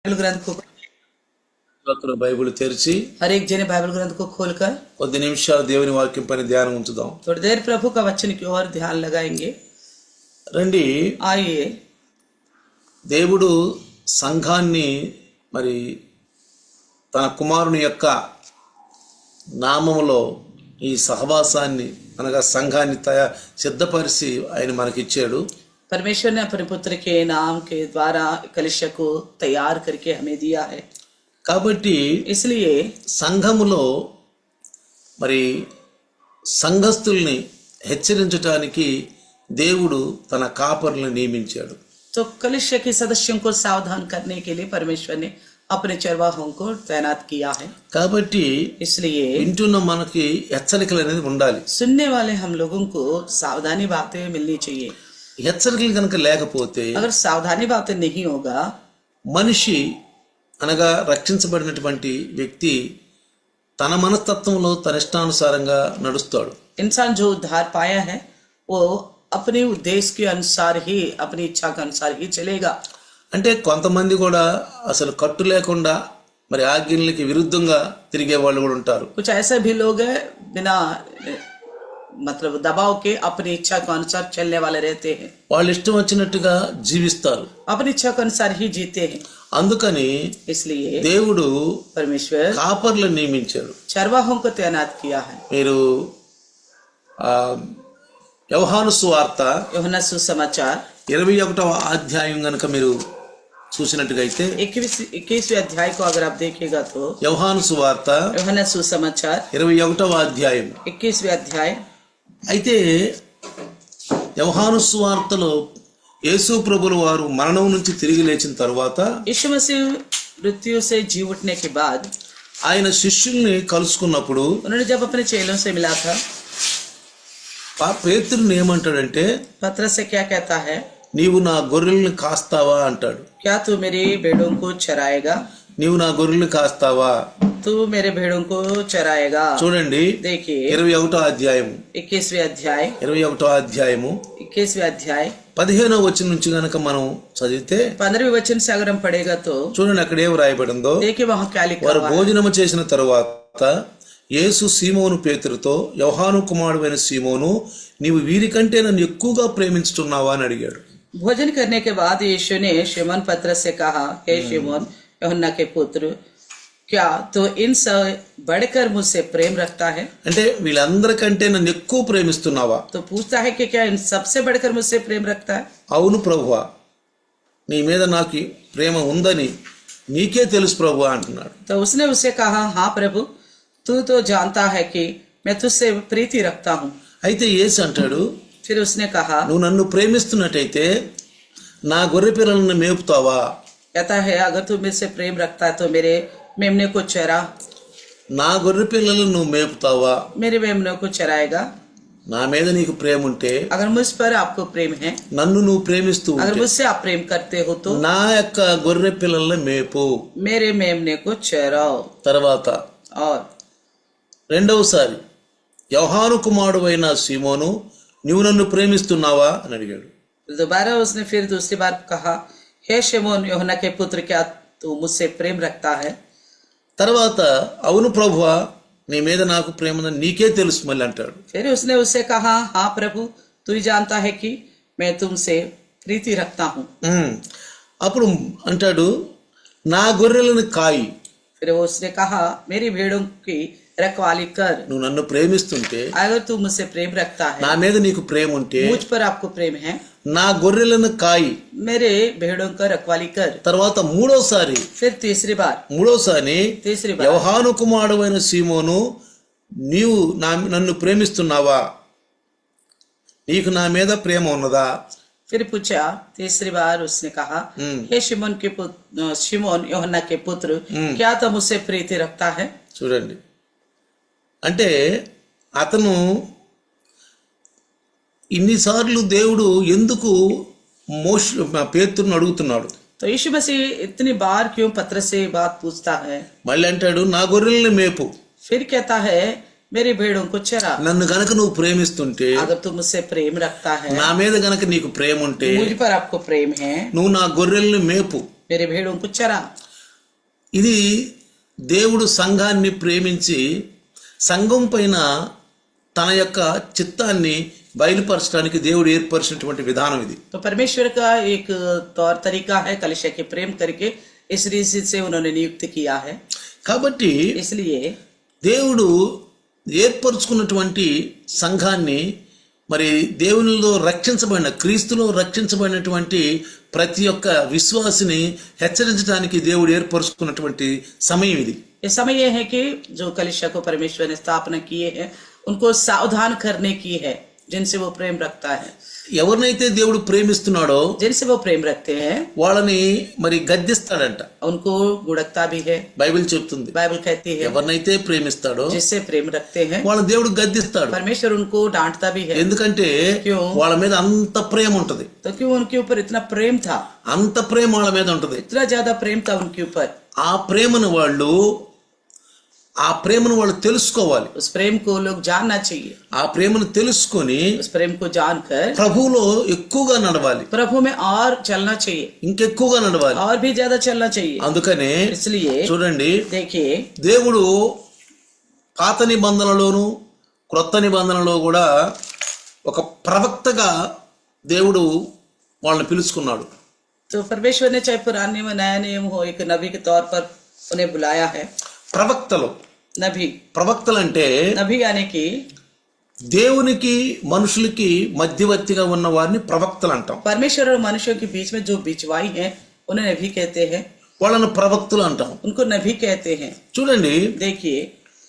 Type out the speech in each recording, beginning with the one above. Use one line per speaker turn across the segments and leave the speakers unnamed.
Bible ग्रंथ को
ఒకరు బైబిల్ తెరిచి
हर एक जने बाइबल ग्रंथ को खोलकर
కొద్ది నిమిషాలు దేవుని వాక్యం పైన ధ్యానం ఉంచుదాం.
थोड़ी देर प्रभु का वचन की ओर ध्यान लगाएंगे.
రండి,
आइए.
దేవుడు సంఘాన్ని మరి తన కుమారుని యొక్క నామములో ఈ సహవాసాన్ని అనగా సంఘాన్ని సిద్ధపరిచి ఆయన మనకిచ్చాడు.
परमेश्वर ने अपने पुत्र के नाम के द्वारा कलीसिया को तैयार करके हमें दिया है.
కాబట్టి
इसलिए
సంఘములో మరి సంఘస్థుల్ని హెచ్చరించడానికి దేవుడు తన కాపరులను నియమించాడు.
तो कलीसिया के सदस्यों को सावधान करने के लिए परमेश्वर ने अपने चरवाहों को तैनात किया है.
కాబట్టి
इसलिए
వింటున్న మనకి హెచ్చరికలు అనేది ఉండాలి.
सुनने वाले हम लोगों को सावधानी बातें मिलनी चाहिए.
హెచ్చరికలు కనుక లేకపోతే
अगर सावधानी बातें नहीं होगा,
మనిషి అనగా రక్షించబడినటువంటి వ్యక్తి తన మనస్తత్వంలో తన ఇష్టానుసారంగా నడుస్తాడు.
इंसान जो उद्धार पाया है वो अपने उद्देश्य के अनुसार ही, अपनी इच्छा के अनुसार ही चलेगा.
అంటే కొంతమంది కూడా అసలు కట్టు లేకుండా మరి ఆజ్ఞలకి విరుద్ధంగా తిరిగే వాళ్ళు కూడా ఉంటారు.
कुछ ऐसे भी लोग हैं बिना मतलब दबाव के अपनी इच्छा के अनुसार चलने वाले रहते हैं.
వాళ్ళు ఇష్టం వచ్చినట్టుగా జీవిస్తారు.
अपनी इच्छा के अनुसार ही जीते हैं.
అందుకని
इसलिए
దేవుడు
परमेश्वर
కాపర్లను నియమించాడు.
चरवाहों को तैनात किया है.
మీరు యోహాను సువార్త
यूहन्ना सुसमाचार
21వ అధ్యాయం గనుక మీరు చూసినట్టుగా అయితే
21वें अध्याय को अगर आप देखेगा तो
యోహాను సువార్త
यूहन्ना सुसमाचार
21వ అధ్యాయం
21वें अध्याय.
అయితే యోహాను సువార్తలో యేసు ప్రభుల వారు మరణం నుంచి తిరిగి లేచిన తర్వాత
यीशु मसीह मृत्यु से जी उठने के बाद
ఆయన శిష్యుల్ని కలుసుకున్నప్పుడు
उन्होंने जब अपने चेलों से मिला था,
పేతురుని ఏమంటాడంటే,
पतरस से क्या कहता है,
నీవు నా గొర్రెల్ని కాస్తావా అంటాడు.
क्या तू मेरी भेड़ों को चराएगा?
నీవు నా గొర్రెల్ని కాస్తావా?
तू मेरे भेड़ों को चराएगा.
చూడండి,
देखिए
21వ అధ్యాయము
21वें अध्याय
21వ అధ్యాయము
21वें अध्याय
15వ వచనం నుంచి గనక మనం చదివితే
15वें वचन से अगर हम पढ़ेगा तो
చూడండి అక్కడ ఏం రాయబడిందో.
देखिए वहाँ क्या लिखा
వారు
हुआ है.
భోజనము చేసిన తరువాత యేసు సీమోను పేతురుతో, యోహాను కుమారుడైన సీమోను, నీవు వీరికంటే నన్ను ఎక్కువగా ప్రేమించుతున్నావా అని అడిగాడు.
भोजन करने के बाद यीशु ने शिमोन पतरस से कहा, हे शिमोन यूहन्ना के पुत्र, क्या तो इन सब बढ़कर मुझसे प्रेम रखता है?
అంటే వీళ్ళందరికంటే నన్ను ఎక్కువ ప్రేమిస్తున్నావా?
तो पूछता है कि क्या इन सबसे बढ़कर मुझसे प्रेम रखता है?
అవును ప్రభువా, నీ మీద నాకు ప్రేమ ఉందని నీకే తెలుసు ప్రభువా అంటున్నాడు.
तो उसने उसे कहा, हाँ प्रभु, तू तो जानता है कि मैं तुझसे प्रीति रखता हूँ.
అయితే యేసు అంటాడు,
फिर उसने कहा,
నువ్వు నన్ను ప్రేమిస్తున్నట్టయితే నా గొర్రె పిల్లలను మేపుతావా?
कहता है, अगर तू मुझसे प्रेम रखता है तो मेरे मेमने को चरा.
నా గొర్రె పిల్లలను నువ్వు మేపుతావా?
मेरे मेमने को चराएगा.
నా మీద నీకు ప్రేమ ఉంటే,
अगर मुझ पर आपको प्रेम है,
నన్ను నువ్వు ప్రేమిస్తూ
अगर
ఉంటే,
मुझसे आप प्रेम करते हो तो
నా యొక్క గొర్రె పిల్లల్ని మేపు.
मेरे मेमने को चराओ.
తర్వాత
और
రెండవసారి, యోహాను కుమారుడైన సీమోను, నువ్వు నన్ను ప్రేమిస్తున్నావా అని అడిగాడు.
दोबारा उसने फिर दूसरी बार कहा, हे शिमोन यूहन्ना के पुत्र, क्या तू मुझसे प्रेम रखता है?
తర్వాత అవును ప్రభువా, నీ మీద నాకు ప్రేమ ఉందని నీకే తెలుసు మళ్ళీ అంటాడు.
फिर उसने उससे कहा, हाँ प्रभु, तू ही जानता है कि मैं तुमसे प्रीति रखता हूँ.
అప్పుడు అంటాడు, నా గొర్రెలను కాయి.
फिर उसने कहा, मेरी भेड़ों की रखवाली कर.
నువ్వు నన్ను ప్రేమిస్తుంటే,
अगर तू मुझसे प्रेम रखता है,
నా మీద నీకు ప్రేమ ఉంటే,
मुझ पर आपको प्रेम है,
నా గొర్రెలను కాయి.
मेरे भेड़ों का रखवाली कर.
తర్వాత మూడోసారి
फिर तीसरी बार
యోహాను కుమారుడైన సీమోను, నీవు నన్ను ప్రేమిస్తున్నావా? నీకు నా మీద ప్రేమ ఉన్నదా?
फिर पूछा तीसरी बार उसने कहा, हे शिमोन के पुत्र, शिमोन यूहन्ना के पुत्र, क्या तुम मुझसे प्रीति रखता है?
చూడండి, అంటే అతను ఇన్నిసార్లు దేవుడు ఎందుకు పేతురుని అడుగుతున్నాడు?
तो यीशु मसीह इतनी बार क्यों पतरस से बात पूछता है?
మళ్ళీ అంటాడు, నా గొర్రెల్ని మేపు.
फिर कहता है, मेरी भेड़ों को चरा.
నన్ను గనక నువ్వు ప్రేమిస్తుంటే,
अगर तू मुझसे प्रेम रखता है,
నా మీద గనక నీకు ప్రేమ ఉంటే,
मुझ पर आपको प्रेम है,
నువ్వు నా గొర్రెల్ని మేపు.
मेरे भेड़ों को चरा.
ఇది దేవుడు సంఘాన్ని ప్రేమించి సంఘం పైన తన యొక్క చిత్తాన్ని బయలుపరచడానికి దేవుడు ఏర్పరిచినటువంటి విధానం ఇది.
तो परमेश्वर का एक तौर तरीका है कलीसिया के प्रेम करके इस रीति से उन्होंने नियुक्त किया है.
కాబట్టి
इसलिए
దేవుడు ఏర్పరచుకున్నటువంటి సంఘాన్ని మరి దేవునిలో రక్షించబడిన క్రీస్తులో రక్షించబడినటువంటి ప్రతి ఒక్క విశ్వాసిని హెచ్చరించడానికి దేవుడు ఏర్పరచుకున్నటువంటి సమయం ఇది.
ये समय यह है कि जो कलीसिया को परमेश्वर ने स्थापना किए हैं उनको सावधान करने की है जिनसे वो प्रेम रखता है.
ఎవరినైతే దేవుడు ప్రేమిస్తున్నాడో
जिनसे वो प्रेम रखते हैं
వాళ్ళని మరి గద్దిస్తాడంట.
उनको गुड़कता भी है.
బైబిల్ చెప్తుంది
बाइबल कहती है
ఎవరినైతే ప్రేమిస్తాడో
जिससे प्रेम रखते हैं
వాళ్ళ దేవుడు గద్దిస్తాడు.
परमेश्वर उनको डांटता भी है.
ఎందుకంటే
क्यों?
వాళ్ళ మీద అంత ప్రేమ ఉంటది.
तो क्यों उनके ऊपर इतना प्रेम था,
అంత ప్రేమ వాళ్ళ మీద ఉంటది.
इतना ज्यादा प्रेम था उनके ऊपर.
ఆ ప్రేమను వాళ్ళు తెలుసుకోవాలి.
उस प्रेम को लोग जानना चाहिए.
ఆ ప్రేమను తెలుసుకొని
उस प्रेम को जानकर
ప్రభువులో ఎక్కువగా నడవాలి.
प्रभु में और चलना चाहिए,
ఇంకెక్కువగా నడవాలి.
और भी ज्यादा चलना चाहिए.
అందుకనే
इसलिए
చూడండి,
देखिए
దేవుడు పాత నిబంధనలోను క్రొత్త నిబంధనలో కూడా ఒక ప్రవక్తగా దేవుడు వాళ్ళని పిలుచుకున్నాడు.
तो परमेश्वर ने चाहे पुराने में नया नियम हो एक नबी के तौर पर उन्हें बुलाया है.
ప్రవక్తలు అంటే
नबी यानी कि
దేవునికి మనుషులకి మధ్యవర్తిగా ఉన్న వారిని ప్రవక్తలు అంటాం.
परमेश्वर और मनुष्यों के बीच में जो बिचवाई है उन्हें नबी कहते हैं.
వాళ్ళను ప్రవక్తలు అంటాం.
उनको नबी कहते हैं.
చూడండి,
देखिए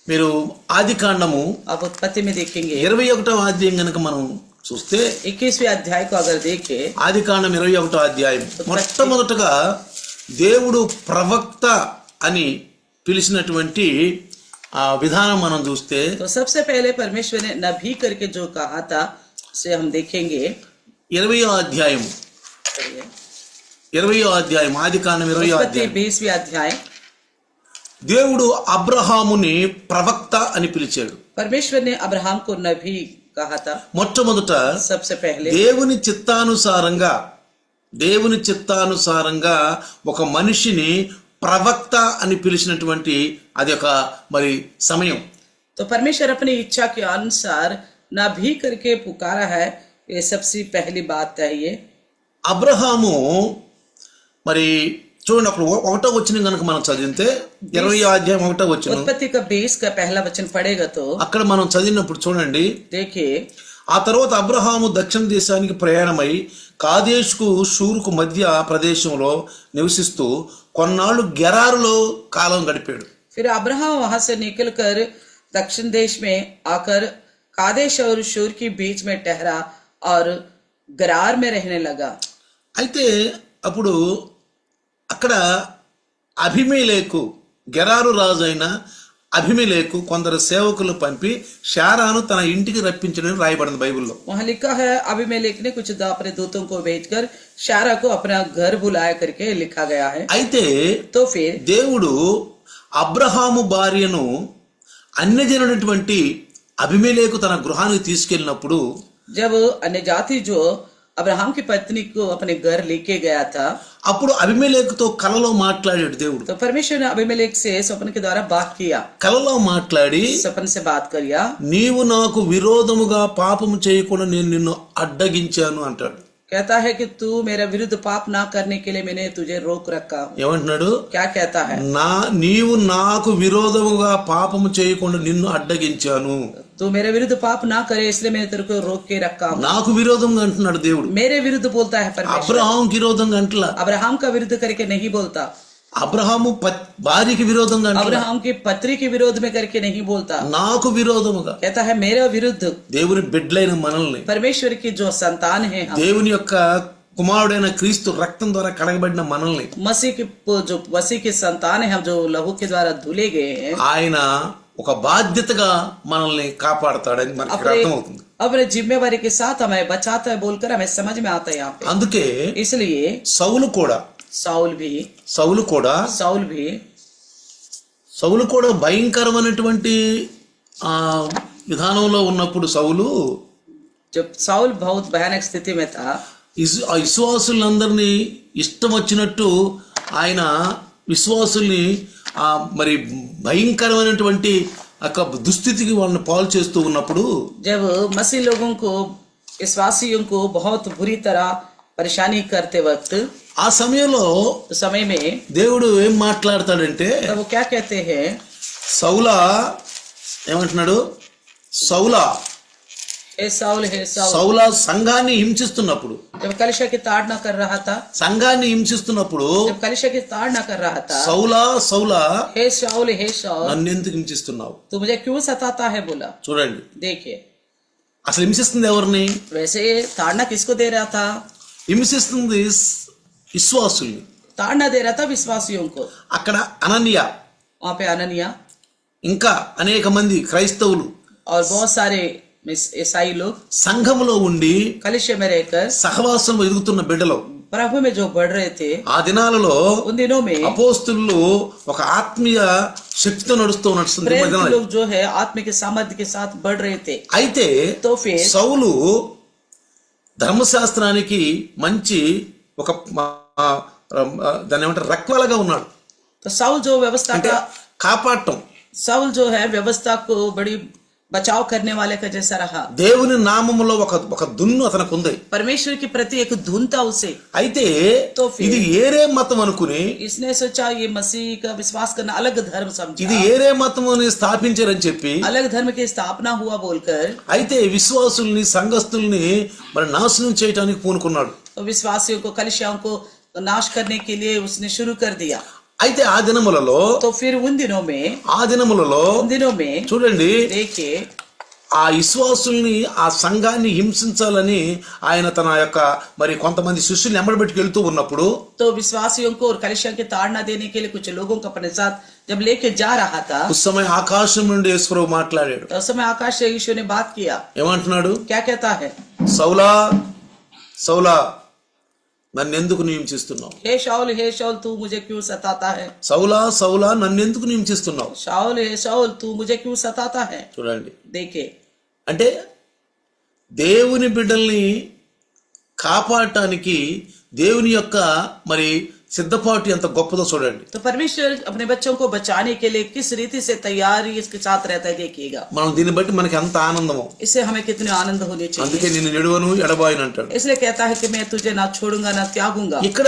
మీరు ఆది కాండము
आप उत्पत्ति में देखेंगे
21వ అధ్యాయం కనుక మనం చూస్తే
21वें अध्याय को अगर देखे
ఆది కాండం 21వ అధ్యాయం మొట్టమొదటగా దేవుడు ప్రవక్త అని పిలిచినటువంటి ఆ విధానం మనం చూస్తే
तो सबसे पहले परमेश्वर ने नबी करके जो कहा था उसे हम देखेंगे
20వ అధ్యాయం ఆది కాండం 20వ అధ్యాయం
20वें अध्याय
దేవుడు అబ్రహాముని ప్రవక్త అని పిలిచాడు.
परमेश्वर ने अब्राहम को नबी कहा था.
మొట్టమొదట
सबसे पहले
దేవుని చిత్తానుసారంగా ఒక మనిషిని ప్రవక్త అని పిలిచినటువంటి అది ఒక మరి సమయం.
तो परमेश्वर अपनी इच्छा के अनुसार नबी करके पुकारा है. ये सबसे पहली बात है. ये
అబ్రహాము మరి చూడండి, అప్పుడు 1వ వచనం కనుక మనం చదివితే 20వ అధ్యాయం 1వ వచనం
उत्पत्ति का 20 का पहला वचन पढ़ेगा तो
అక్కడ మనం చదివినప్పుడు చూడండి,
देखिए
ఆ తర్వాత అబ్రహాము దక్షిణ దేశానికి ప్రయాణమై కాదేశుకు షూరుకు మధ్య ప్రదేశంలో నివసిస్తూ కొన్నాళ్ళు గెరారులో కాలం గడిపాడు.
फिर अब्राहम वहां से निकलकर दक्षिण देश में आकर कादेश और शूर के बीच में ठहरा और गरार में रहने लगा.
అయితే అప్పుడు అక్కడ అభిమేలేకు, గెరారు రాజు అయిన అభిమేలేకు కొందరు సేవకులు పంపి శారాను తన ఇంటికి రప్పించడని రాయబడింది బైబిల్లో.
वहां लिखा है अभिमेलेक ने कुछ अपने दूतों को भेजकर शारा को अपना घर बुलाया करके लिखा गया है.
అయితే
तो फिर
దేవుడు అబ్రహాము భార్యను అన్యజనుడైనటువంటి అభిమేలేకు తన గృహానికి తీసుకెళ్ళినప్పుడు
जब अन्य जाति जो अब्राहम की पत्नी को अपने घर लेके गया था
అప్పుడు అభిమేలేకుతో కలలో మాట్లాడాడు దేవుడు.
तो परमेश्वर ने अभिमेलेक से स्वप्न के द्वारा बात किया.
కలలో మాట్లాడి
स्वप्न से बात किया.
నీవు నాకు విరోధముగా పాపము చేయకుండా నేను నిన్ను అడ్డగించాను అంటాడు.
कहता है कि तू मेरे विरुद्ध पाप ना करने के लिए मैंने तुझे रोक रखा हूं.
ఏమంటున్నాడు?
क्या कहता है?
నీవు నాకు విరోధముగా పాపము చేయకుండా నిన్ను అడ్డగించాను.
तू मेरे विरुद्ध पाप ना करे इसलिए मैंने तेरे को रोक के रखा हूं.
నాకు విరోధంగా అంటున్నాడు దేవుడు.
मेरे विरुद्ध बोलता है परमेश्वर.
అబ్రహాంకి విరోధంగా అంటలా.
अब्राहम का विरुद्ध करके नहीं बोलता.
అబ్రహాము భార్యకి విరోధంగా అంటలా.
अब्राहम की पत्री के विरोध में करके नहीं बोलता.
నాకు విరోధముగా.
कहता है मेरे विरुद्ध.
దేవుని బిడ్డలైన మనల్ని,
परमेश्वर की जो संतान है हम,
దేవుని యొక్క కుమారుడైన క్రీస్తు రక్తం ద్వారా కడగబడిన మనల్ని,
मसीह की संतान है हम जो लहू के द्वारा धुले गए हैं,
ఆయన ఒక బాధ్యతగా మనల్ని కాపాడతాడని మనకి అర్థమవుతుంది.
अपने जिम्मेवारी के साथ हमें बचाता है बोलकर हमें समझ में आता है यहाँ पे.
అందుకే
इसलिए
సౌలు కూడా భయంకరమైనటువంటి విధానంలో ఉన్నప్పుడు
जब साउल बहुत भयानक स्थिति में था,
విశ్వాసులందరినీ ఇష్టం వచ్చినట్టు ఆయన విశ్వాసుల్ని మరి భయంకరమైనటువంటి దుస్థితికి వాళ్ళని పాలు చేస్తూ ఉన్నప్పుడు
जब मसीह लोगों को विश्वासियों को बहुत बुरी तरह परेशानी करते वक्त
ఆ సమయంలో
उस समय में
దేవుడు ఏం మాట్లాడతాడంటే
तब वो क्या कहते हैं,
సౌలా ఏమంటున్నాడు, సౌలా
हे साउल हे साउल।
సౌలా సంఘాన్ని హింసిస్తున్నప్పుడు,
जब कलीसिया की ताड़ना कर रहा था,
సంఘాన్ని హింసిస్తున్నప్పుడు
जब कलीसिया की ताड़ना कर रहा था,
సౌలా సౌలా
हे शाऊल हे शाऊल
నన్ను ఎందుకు హింసిస్తున్నావు?
तू मुझे क्यों सताता है बोला।
చూడండి,
देखिए
అసలు హింసిస్తుంది ఎవరిని?
वैसे ताड़ना किसको दे रहा था?
హింసిస్తుంది విశ్వాసుల్ని।
ताड़ना दे रहा था विश्वासियों को।
అక్కడ అననీయ
वहां पे अननिया
ఇంకా అనేక మంది క్రైస్తవులు
और बहुत सारे ईसाई लोग
సంఘములో ఉండి
कलीसिया में रहकर
సహవాసం ఎదుగుతున్న బిడ్డలు
प्रभु में जो बढ़ रहे थे,
ఆ దినాలలో
उन दिनों में
అపోస్తులు ఒక ఆత్మీయ శక్తితో నడుస్తూ నడుస్తుంది
प्रेरित लोग जो है आत्मिक सामर्थ्य के साथ बढ़ रहे थे।
అయితే
तो फिर
సౌలు ధర్మశాస్త్రానికి మంచి ఒక దాన్ని ఏమంటారు రక్వాలగా ఉన్నాడు,
तो साउल जो व्यवस्था
అంటే
का
కాపాడటం,
साउल जो है व्यवस्था को बड़ी बचाव करने वाले का जैसा रहा।
దేవుని నామములో ఒక దున్ను అతనికి ఉంది।
परमेश्वर के प्रति एक धुन था उसे।
అయితే
तो फिर
ఇది ఏరే మతం అనుకుని
इसने सोचा ये मसीह का विश्वास करना अलग धर्म समझा,
ఇది ఏరే మతముని స్థాపించారని చెప్పి
अलग धर्म की स्थापना हुआ बोलकर
అయితే విశ్వాసుల్ని సంఘస్థుల్ని మరి నాశనం చేయడానికి పూనుకున్నాడు।
तो विश्वासियों को कलीसियाओं को नाश करने के लिए उसने शुरू कर दिया।
అయితే ఆ దినములలో
तो फिर उन दिनों में
చూడండి,
देखिए
ఆ విశ్వాసుల్ని ఆ సంఘాన్ని హింసించాలని ఆయన తన యొక్క మరి కొంతమంది శిష్యుల్ని ఎంబడబెట్టుకు వెళ్తూ ఉన్నప్పుడు
तो विश्वासियों को और कलीसिया की ताड़ना देने के लिए कुछ लोगों को अपने साथ जब लेके जा रहा था,
ఉస్ సమయం ఆకాశం నుండి యేసుప్రభు మాట్లాడాడు।
तो उस समय आकाश से यीशु ने बात किया।
ఏమంటున్నాడు?
क्या कहता है,
సౌలా సౌలా నన్నెందుకు నువ్వు హింసిస్తున్నావు?
हे शाऊल तू मुझे क्यों सताता है।
సౌలా సౌలా నన్నెందుకు నువ్వు హింసిస్తున్నావు?
हे शाऊल तू मुझे क्यों सताता है।
చూడండి,
देखिए
అంటే దేవుని బిడ్డల్ని కాపాడటానికి దేవుని యొక్క మరి సిద్ధపాటు ఎంత గొప్పదో చూడండి।
तो परमेश्वर अपने बच्चों को बचाने के लिए किस रीति से तैयारी इसके साथ रहता है, देखिएगा।
మనం దీన్ని బట్టి మనకి ఎంత ఆనందమో।
इससे हमें कितनी आनंद होनी
అందుకే
चाहिए।
నిన్ను నిడువను ఎడబాయను అంటాడు।
इसलिए कहता है कि मैं तुझे ना छोड़ूंगा ना त्यागूंगा।
ఇక్కడ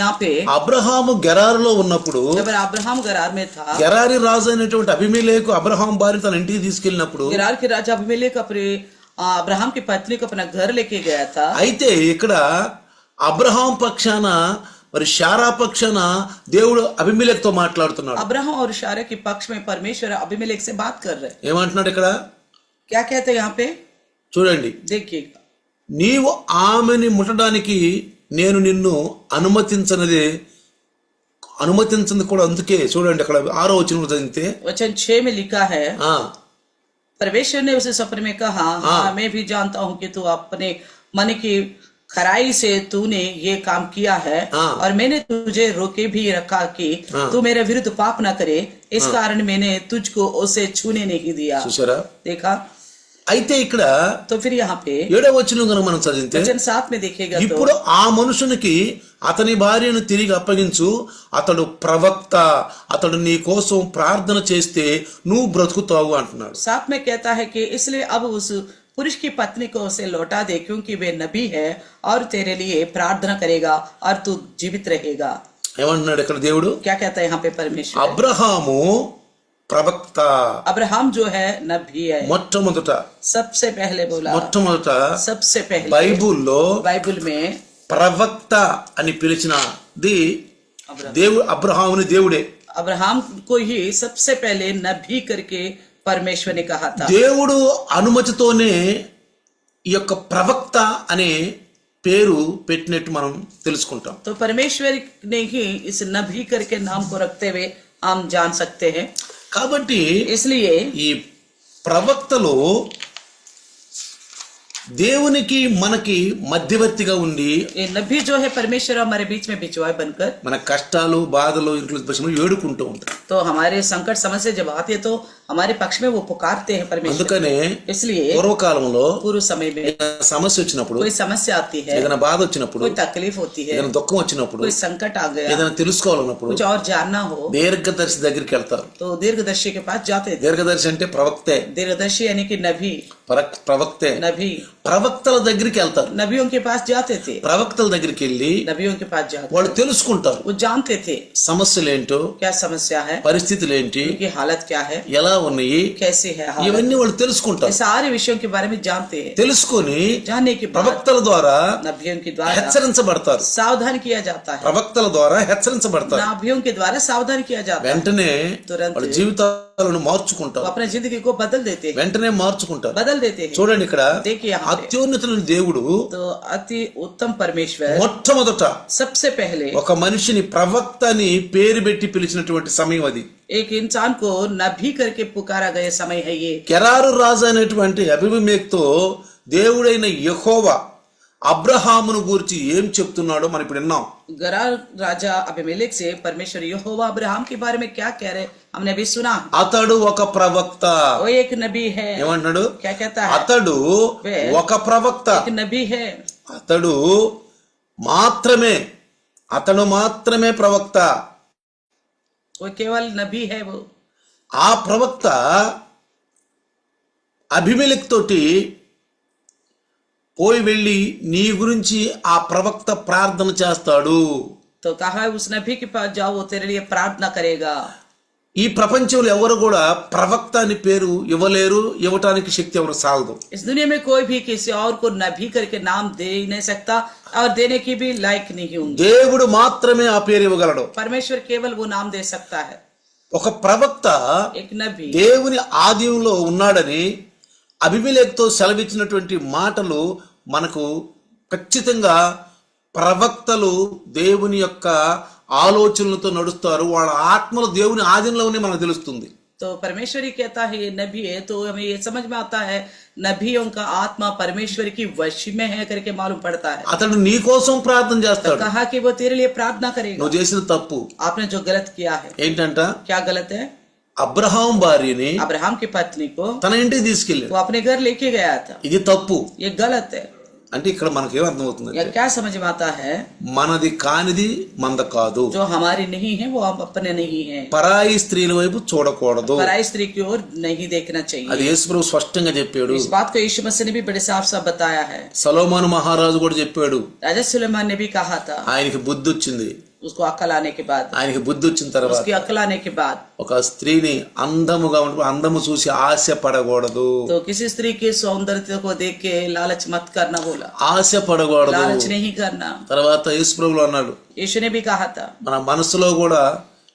यहाँ पे
అబ్రహాము గెరారులో ఉన్నప్పుడు
जब अब्राहम गरार में था,
గెరారి రాజు అయినటువంటి అబీమెలెకు అబ్రహాం భార్య తన ఇంటికి తీసుకెళ్ళినప్పుడు
गरार के राजा अबीमेलेक अपने अब्राहम की पत्नी को अपना घर लेके गया था।
అయితే ఇక్కడ అబ్రహాం పక్షాన మరి శారా పక్షాన దేవుడు అబీమెలెకుతో మాట్లాడుతున్నాడు।
अब्राहम और शारा के पक्ष में परमेश्वर अबीमेलेक से बात कर रहे।
ఏమంటున్నాడు ఇక్కడ?
क्या कहते हैं यहाँ पे,
చూడండి,
देखिएगा।
నీవు ఆమెని ముట్టడానికి నేను నిన్ను అనుమతించింది కూడా అందుకే। చూడండి అక్కడ 6వ వచనం చదివితే
वचन 6 में लिखा है,
ఆ
परमेश्वर ने उसे सपने में कहा, हाँ मैं भी जानता हूँ कि तू अपने मन की खराई से तूने ये काम किया है, और मैंने तुझे रोके भी रखा कि तू मेरे विरुद्ध पाप न करे, इस कारण मैंने तुझको उसे छूने नहीं दिया।
చూసారా?
देखा?
అయితే ఇక్కడ
तो फिर यहाँ पे
7వ వచనం కనుక మనం చదివితే
वचन 7 में देखिएगा, तो
ఇప్పుడు ఆ మనుషునికి అతని భార్యను తిరిగి అప్పగించు, అతడు ప్రవక్త, అతడు నీ కోసం ప్రార్థన చేస్తే నువ్వు బ్రతుకుతావు అంటున్నాడు।
7 में कहता है कि इसलिए अब उस पुरुष की पत्नी को उसे लौटा दे, क्योंकि वे नबी है और तेरे लिए प्रार्थना करेगा और तू जीवित रहेगा।
ఏమంటున్నాడు ఇక్కడ దేవుడు?
क्या कहता है यहाँ पे परमेश्वर?
అబ్రహాము ప్రవక్త,
अब्राहम जो है नबी है।
మొట్టమొదట
सबसे पहले बोला, सबसे पहले
బైబుల్లో
बाइबल में
ప్రవక్త అని పిలిచినది దేవుడు అబ్రహాముని దేవుడే।
अब्राहम को ही सबसे पहले नबी करके परमेश्वर ने कहा था।
దేవుడు అనుమతితోనే ఈ యొక్క ప్రవక్త అనే పేరు పెట్టినట్టు మనం తెలుసుకుంటాం।
तो परमेश्वर ने ही इस नबी करके नाम को रखते हुए हम जान सकते हैं।
కాబట్టి
इसलिए
ఈ ప్రవక్తలు దేవునికి మనకి మధ్యవర్తిగా ఉండి
ये नबी जो है परमेश्वर और हमारे बीच में बिचवाए बनकर,
మన కష్టాలు బాధలు ఇంట్లో ఏడుకుంటూ ఉంటారు.
तो हमारे संकट समस्या जब आती है तो हमारे पक्ष में वो पुकारते हैं परमेश्वर.
అందుకనే
इसलिए
పూర్వకాలంలో
पूर्व समय में
సమస్య వచ్చినప్పుడు,
कोई समस्या आती है,
ఏదైనా బాధ వచ్చినప్పుడు,
कोई तकलीफ होती है,
ఏదైనా దుఃఖం వచ్చినప్పుడు,
कोई संकट आ गया,
ఏదైనా తెలుసుకోవాలన్నప్పుడు
कुछ और जानना हो
దీర్ఘదర్శి దగ్గరికి వెళ్తారు.
तो दीर्घदर्शी के पास जाते थे.
దీర్ఘదర్శి అంటే ప్రవక్తే,
दीर्घदर्शी यानी कि नबी,
ప్రవక్తే,
नबी,
ప్రవక్తల దగ్గరికి వెళ్తారు.
नबियों के पास जाते थे.
ప్రవక్తల దగ్గరికి వెళ్ళి
नबियों के पास जाते,
వాళ్ళు తెలుసుకుంటారు
वो जानते थे
సమస్యలు ఏంటో,
क्या समस्या है,
పరిస్థితులు ఏంటి,
उनकी हालत क्या है,
ఎలా ఉన్నాయి,
कैसे है हालत.
ఇవన్నీ వాళ్ళు
ये
తెలుసుకుంటారు.
सारे विषयों के बारे में जानते हैं.
తెలుసుకొని
जानने के बाद
ప్రవక్తల ద్వారా
नबियों के द्वारा
హెచ్చరించబడతారు.
सावधान किया जाता है.
ప్రవక్తల ద్వారా హెచ్చరించబడతారు.
नबियों के द्वारा सावधान किया जाता है.
వెంటనే
तुरंत
వాళ్ళ జీవితాలను
वो
మార్చుకుంటారు.
अपने जिंदगी को बदल देते हैं,
వెంటనే మార్చుకుంటారు.
बदल देते हैं.
చూడండి ఇక్కడ
देखिए यहाँ पे,
అత్యున్నతుని దేవుడు
तो अति उत्तम परमेश्वर
మొట్టమొదట
सबसे पहले
ఒక మనిషిని ప్రవక్త అని పేరు పెట్టి పిలిచినటువంటి సమయం అది.
एक इंसान को नबी करके पुकारा गया समय है ये.
కెరారు రాజు అనేటువంటి అబీమెలెకుతో దేవుడైన యెహోవా అబ్రహామును గురించి ఏం చెప్తున్నాడో మనం ఇప్పుడు విన్నాం.
गरार राजा अबीमेलेक से परमेश्वर यहोवा अब्राहम के बारे में क्या कह रहे, हमने अभी सुना.
అతడు ఒక ప్రవక్త.
वो एक नबी है.
ఏమంటున్నాడు?
क्या कहता है?
అతడు ఒక ప్రవక్త.
एक नबी है.
అతడు మాత్రమే ప్రవక్త.
वो केवल नबी है. वो
ఆ ప్రవక్త అబీమెలెకు తోటి పోయి వెళ్ళి నీ గురించి ఆ ప్రవక్త ప్రార్థన చేస్తాడు.
तो कहा उस नबी के पास जाओ, वो तेरे लिए प्रार्थना करेगा.
ఈ ప్రపంచంలో ఎవరు కూడా ప్రవక్త అని పేరు ఇవ్వలేరు, ఇవ్వటానికి శక్తి ఎవరు సాలదు.
इस दुनिया में कोई भी किसी और को नबी करके नाम दे ही नहीं सकता और देने की भी लायक नहीं होंगे.
దేవుడు మాత్రమే ఆ పేరు ఇవ్వగలడు.
परमेश्वर केवल वो नाम दे सकता है.
ఒక ప్రవక్త
एक नबी
దేవుని ఆదిలో ఉన్నాడని అబీమెలెకుతో సెలవిచ్చినటువంటి మాటలు మనకు ఖచ్చితంగా ప్రవక్తలు దేవుని యొక్క ఆలోచనలతో నడుస్తారు. వాళ్ళ ఆత్మలు దేవుని ఆధీనంలోనే మనకు తెలుస్తుంది.
तो परमेश्वर ही कहता है ये नबी है, तो हमें ये समझ में आता है नबियों का आत्मा परमेश्वर की वश में है करके मालूम पड़ता है.
అతడు నీ కోసం ప్రార్థన
तो
చేస్తాడు.
कहा कि वो तेरे लिए प्रार्थना करेगा.
నువ్వు చేసిన తప్పు
आपने जो गलत किया है.
ఏంటంట?
क्या गलत है?
అబ్రహాం భార్యని
अब्राहम की पत्नी को
తన ఇంటికి తీసుకెళ్ళాడు.
वो अपने घर लेके गया था.
ఇది తప్పు.
ये गलत है.
అంటే ఇక్కడ మనకి ఏమర్థం అవుతుంది?
या क्या समझ में आता है?
మనది కానిది మంద కాదు.
जो हमारी नहीं है वो हम अपने नहीं है.
పరాయి స్త్రీల వైపు చూడకూడదు.
पराई स्त्री की ओर नहीं देखना चाहिए.
అది యేసుప్రభు స్పష్టంగా చెప్పాడు.
इस बात को यीशु मसीह ने भी बड़े साफ साफ बताया है.
సొలొమోను మహారాజు కూడా చెప్పాడు.
राजा सुलेमान ने भी कहा था.
ఆయనకి బుద్ధి వచ్చింది.
उसको अक्ल आने के बाद,
ఆయనకి బుద్ధి వచ్చిన తర్వాత
उसकी अक्ल आने के बाद,
ఒక స్త్రీని అందముగా ఉంటే అందము చూసి ఆశ పడకూడదు.
तो किसी स्त्री के सौंदर्य को देख के लालच मत करना बोला.
ఆశ పడకూడదు.
लालच नहीं करना.
తర్వాత యేసుప్రభువు అన్నాడు,
यीशु ने भी कहा था.
మన మనసులో కూడా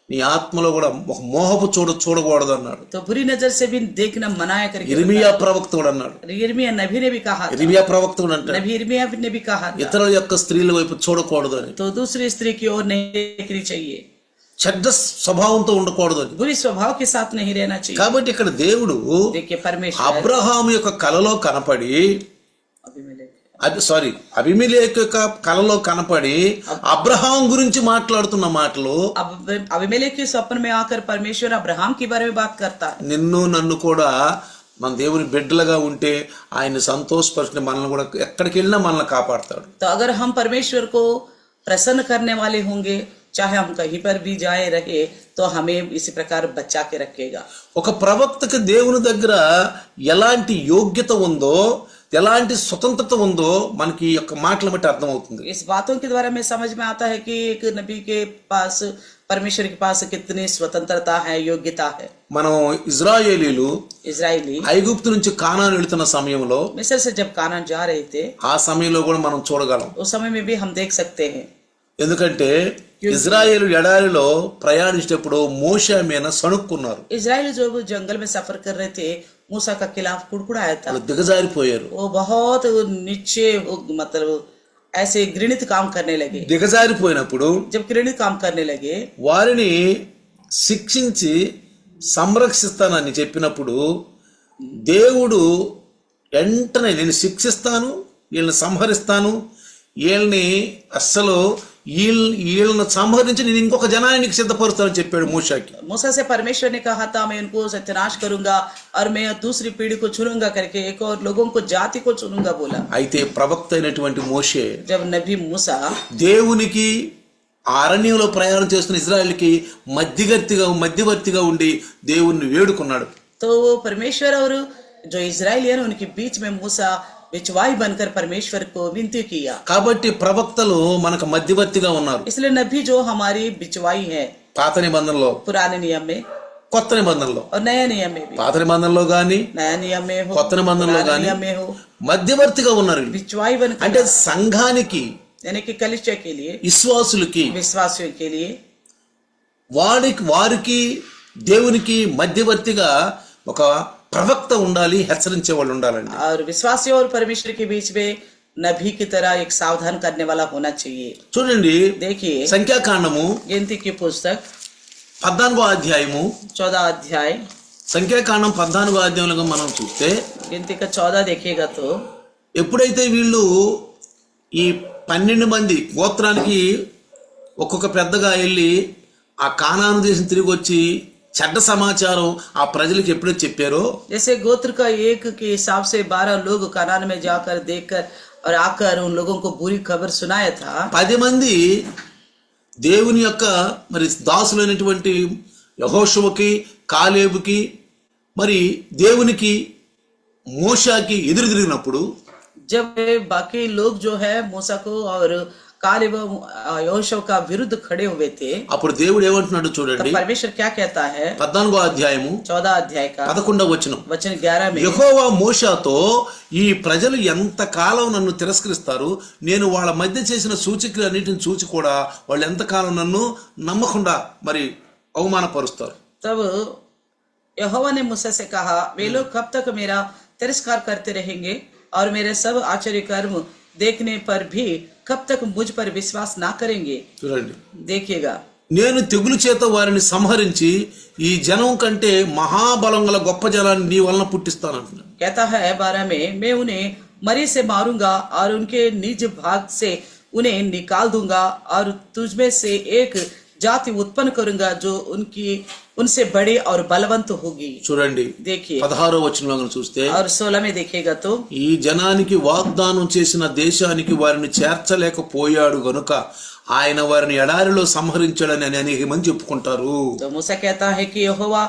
నీ ఆత్మలో కూడా ఒక మోహపు చూడకూడదు అన్నాడు.
तो बुरी नजर से भी देखना मनाया करके.
ఇర్మియా ప్రవక్త కూడా అన్నాడు.
यिर्मयाह नबी ने भी कहा था.
ఇర్మియా ప్రవక్త కూడా అంటాడు,
नबी यिर्मयाह ने भी कहा था.
ఇతరుల యొక్క స్త్రీల వైపు చూడకూడదు అని.
तो दूसरी स्त्री की ओर नहीं देखनी चाहिए.
చెడ్డ స్వభావంతో ఉండకూడదు అని.
बुरी स्वभाव के साथ नहीं रहना चाहिए.
కాబట్టి ఇక్కడ దేవుడు
देखिए परमेश्वर
అబ్రహాము యొక్క కలలో కనపడి
अबीमेलेक
అబీమెలెకు యొక్క కలలో కనపడి అబ్రహాం గురించి మాట్లాడుతున్న మాటలు,
अबीमेलेक के स्वप्न में आकर परमेश्वर अब्राहम के बारे में बात करता है.
నిన్ను నన్ను కూడా మన దేవుని బిడ్డలుగా ఉంటే ఆయన సంతోషపరిచిన మనల్ని కూడా ఎక్కడికి వెళ్ళినా మనల్ని కాపాడతాడు.
तो अगर हम परमेश्वर को प्रसन्न करने वाले होंगे, चाहे हम कहीं पर भी जाए रहे, तो हमें इसी प्रकार बचा के रखेगा.
ఒక ప్రవక్తకి దేవుని దగ్గర ఎలాంటి యోగ్యత ఉందో, ఎలాంటి స్వతంత్రత ఉందో మనకి ఈ యొక్క మాటల బట్టి అర్థమవుతుంది.
इस बातों के द्वारा में समझ में आता है कि एक नबी के पास, परमेश्वर के पास कितनी स्वतंत्रता है, योग्यता है.
మనం ఇజ్రాయేలీలు
इजरायली
ఐగుప్తు నుంచి కానాను వెళుతున్న సమయంలో,
मिस्र से जब कानान जा रहे थे,
ఆ సమయంలో కూడా మనం చూడగలం.
उस समय में भी हम देख सकते हैं.
ఎందుకంటే ఇజ్రాయేలు ఎడారిలో ప్రయాణించేటప్పుడు మోషే మీద సణుక్కున్నారు.
इजराइल जो वो जंगल में सफर कर रहे थे, मूसा का खिलाफ कुड़कुड़ाया था.
వాళ్ళు దిగజారిపోయారు.
वो बहुत नीचे, मतलब ऐसे घृणित काम करने लगे.
దిగజారిపోయినప్పుడు
जब घृणित काम करने लगे,
వారిని శిక్షించి సంరక్షిస్తానని చెప్పినప్పుడు దేవుడు వెంటనే నేను శిక్షిస్తాను, వీళ్ళని సంహరిస్తాను, వీళ్ళని అస్సలు వీళ్ళని సంహరించి నేను ఇంకొక జనాన్ని నీకు సిద్ధపరుస్తానని చెప్పాడు మూషాకి.
मूसा से परमेश्वर ने कहा था मैं उनको सत्यानाश करूंगा और मैं दूसरी पीढ़ी को चुनूंगा करके, एक और लोगों को जाति को चुनूंगा बोला.
అయితే ప్రవక్త అయినటువంటి మోషే
जब नबी मूसा
దేవునికి అరణ్యంలో ప్రయాణం చేస్తున్న ఇజ్రాయెల్కి మధ్యవర్తిగా ఉండి దేవుణ్ణి వేడుకున్నాడు.
तो वो परमेश्वर और जो इजराइली है उनके बीच में मूसा बिचवाई बनकर परमेश्वर को विनती किया.
కాబట్టి ప్రవక్తలు మనకు మధ్యవర్తిగా ఉన్నారు.
इसलिए नबी जो हमारी बिचवाई है
పాత నిబంధనలో,
पुराने नियम में
కొత్త నిబంధనలో,
और नया नियम में भी,
పాత నిబంధనలో గాని
नया नियम में हो,
కొత్త నిబంధనలో
पुराने
గాని
नियम में हो,
మధ్యవర్తిగా ఉన్నారు.
बिचवाई बनकर,
అంటే సంఘానికి,
यानी कि कलिसिया के लिए,
విశ్వాసులకి,
विश्वासियों के लिए
వారికి దేవునికి మధ్యవర్తిగా ఒక ప్రవక్త ఉండాలి, హెచ్చరించే వాళ్ళు ఉండాలండి.
और विश्वासियों और परमेश्वर के बीच में नबी की तरह एक सावधान करने वाला होना चाहिए.
చూడండి,
देखिए
సంఖ్యాకాండము
गिनती की पुस्तक
14వ అధ్యాయము,
14 अध्याय,
సంఖ్యాకాండం 14వ అధ్యాయంలో మనం చూస్తే
गिनती का 14 देखिएगा तो
ఎప్పుడైతే వీళ్ళు ఈ 12 మంది గోత్రానికి ఒక్కొక్క పెద్దగా వెళ్ళి ఆ కానాను దేశం తిరిగి వచ్చి చెడ్డ సమాచారం ఆ ప్రజలకు ఎప్పుడైతే చెప్పారో,
जैसे गोत्र का एक के हिसाब से 12 लोग कनान में जाकर देखकर और आकर उन लोगों को बुरी खबर सुनाया था.
10 మంది దేవుని యొక్క మరి దాసులైనటువంటి యెహోషువకి, కాలేబుకి, మరి దేవునికి, మోషాకి ఎదురు తిరిగినప్పుడు,
जब बाकी लोग जो है मूसा को और कालेब यहोशू का विरुद्ध खड़े हुए थे,
అప్పుడు దేవుడు ఏమంటున్నాడు చూడండి.
परमेश्वर क्या कहता है
14వ అధ్యాయము
14 अध्याय का
11వ వచనం.
वचन 11 में,
యెహోవా మోషాతో ఈ ప్రజలు ఎంత కాలం నన్ను తిరస్కరిస్తారు, నేను వాళ్ళ మధ్య చేసిన సూచక్రియలన్నిటిని చూచి కూడా వాళ్ళు ఎంతకాలం నన్ను నమ్మకుండా మరి అవమానపరుస్తారు.
तब यहोवा ने मूसा से कहा वे लोग कब तक मेरा तिरस्कार करते रहेंगे और मेरे सब आश्चर्य कर्म देखने पर भी कब तक मुझ पर विश्वास ना करेंगे.
చూడండి,
देखिएगा
నేను తెగులు చేత వారిని సంహరించి ఈ జనం కంటే మహాబలం గల గొప్ప జనాన్ని నీ వలన పుట్టిస్తానంటున్నాను.
कहता है 12 में, मैं उन्हें मरी से मारूंगा और उनके निज भाग से उन्हें निकाल दूंगा और तुझमें से एक जाति उत्पन्न करूंगा जो उनसे बड़े और बलवंत होगी.
చూడండి,
देखिए
16వ వచనంలో చూస్తే,
और 16 में देखिएगा तो
ఈ జనానికి వాగ్దానం చేసిన దేశానికి వారిని చేర్చలేకపోయాడు గనుక ఆయన వారిని ఎడారిలో సంహరించాడని అనేక మంది చెప్పుకుంటారు.
तो मूसा कहता है कि यहोवा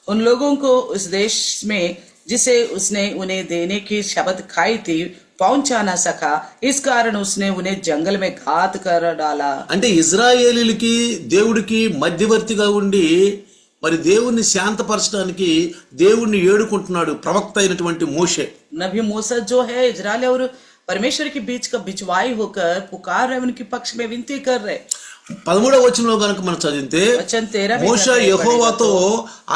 उन लोगों को उस देश में जिसे उसने उन्हें देने की शपथ खाई थी पहुंचा ना सका, इस कारण उसने उन्हें जंगल में घात कर डाला.
అంటే ఇజ్రాయేలీలకి దేవుడికి మధ్యవర్తిగా ఉండి మరి దేవుణ్ణి శాంతపరచడానికి దేవుణ్ణి ఏడుకుంటున్నాడు ప్రవక్త అయినటువంటి మోషే.
नबी मूसा जो है इजराइल और परमेश्वर के बीच का बिचवाई होकर पुकार रहे, उनके पक्ष में विनती कर रहे.
13వ వచనంలో గనుక మనం చదివితే,
वचन 13 में
మోషే యెహోవాతో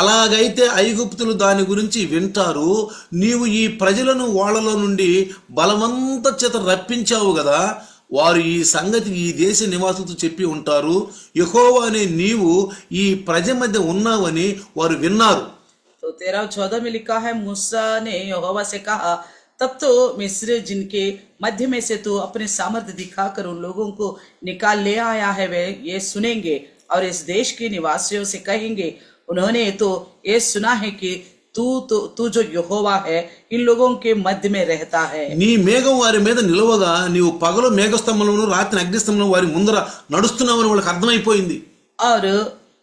అలాగైతే ఐగుప్తులు దాని గురించి వింటారు, నీవు ఈ ప్రజలను వాళ్ళలో నుండి బలవంత చేత రప్పించావు కదా, వారు ఈ సంగతి ఈ దేశ నివాసులతో చెప్పి ఉంటారు, యెహోవా అనే నీవు ఈ ప్రజ మధ్య ఉన్నావని వారు విన్నారు.
तो 13 और 14 में लिखा है, मूसा ने यहोवा से कहा तब तो मिस्र जिनके मध्य में से तू अपने सामर्थ्य दिखाकर उन लोगों को निकाल ले आया है वे ये सुनेंगे और इस देश के निवासियों से कहेंगे उन्होंने तो ये सुना है कि तू जो यहोवा है इन लोगों के मध्य में रहता है.
నీ మేఘం వారి మీద నిలవగా నీవు పగలు మేఘస్తంభంలోను రాత్రి అగ్నిస్తంభంలో వారి ముందర నడుస్తున్నావని వాళ్ళకి అర్థమైపోయింది.
और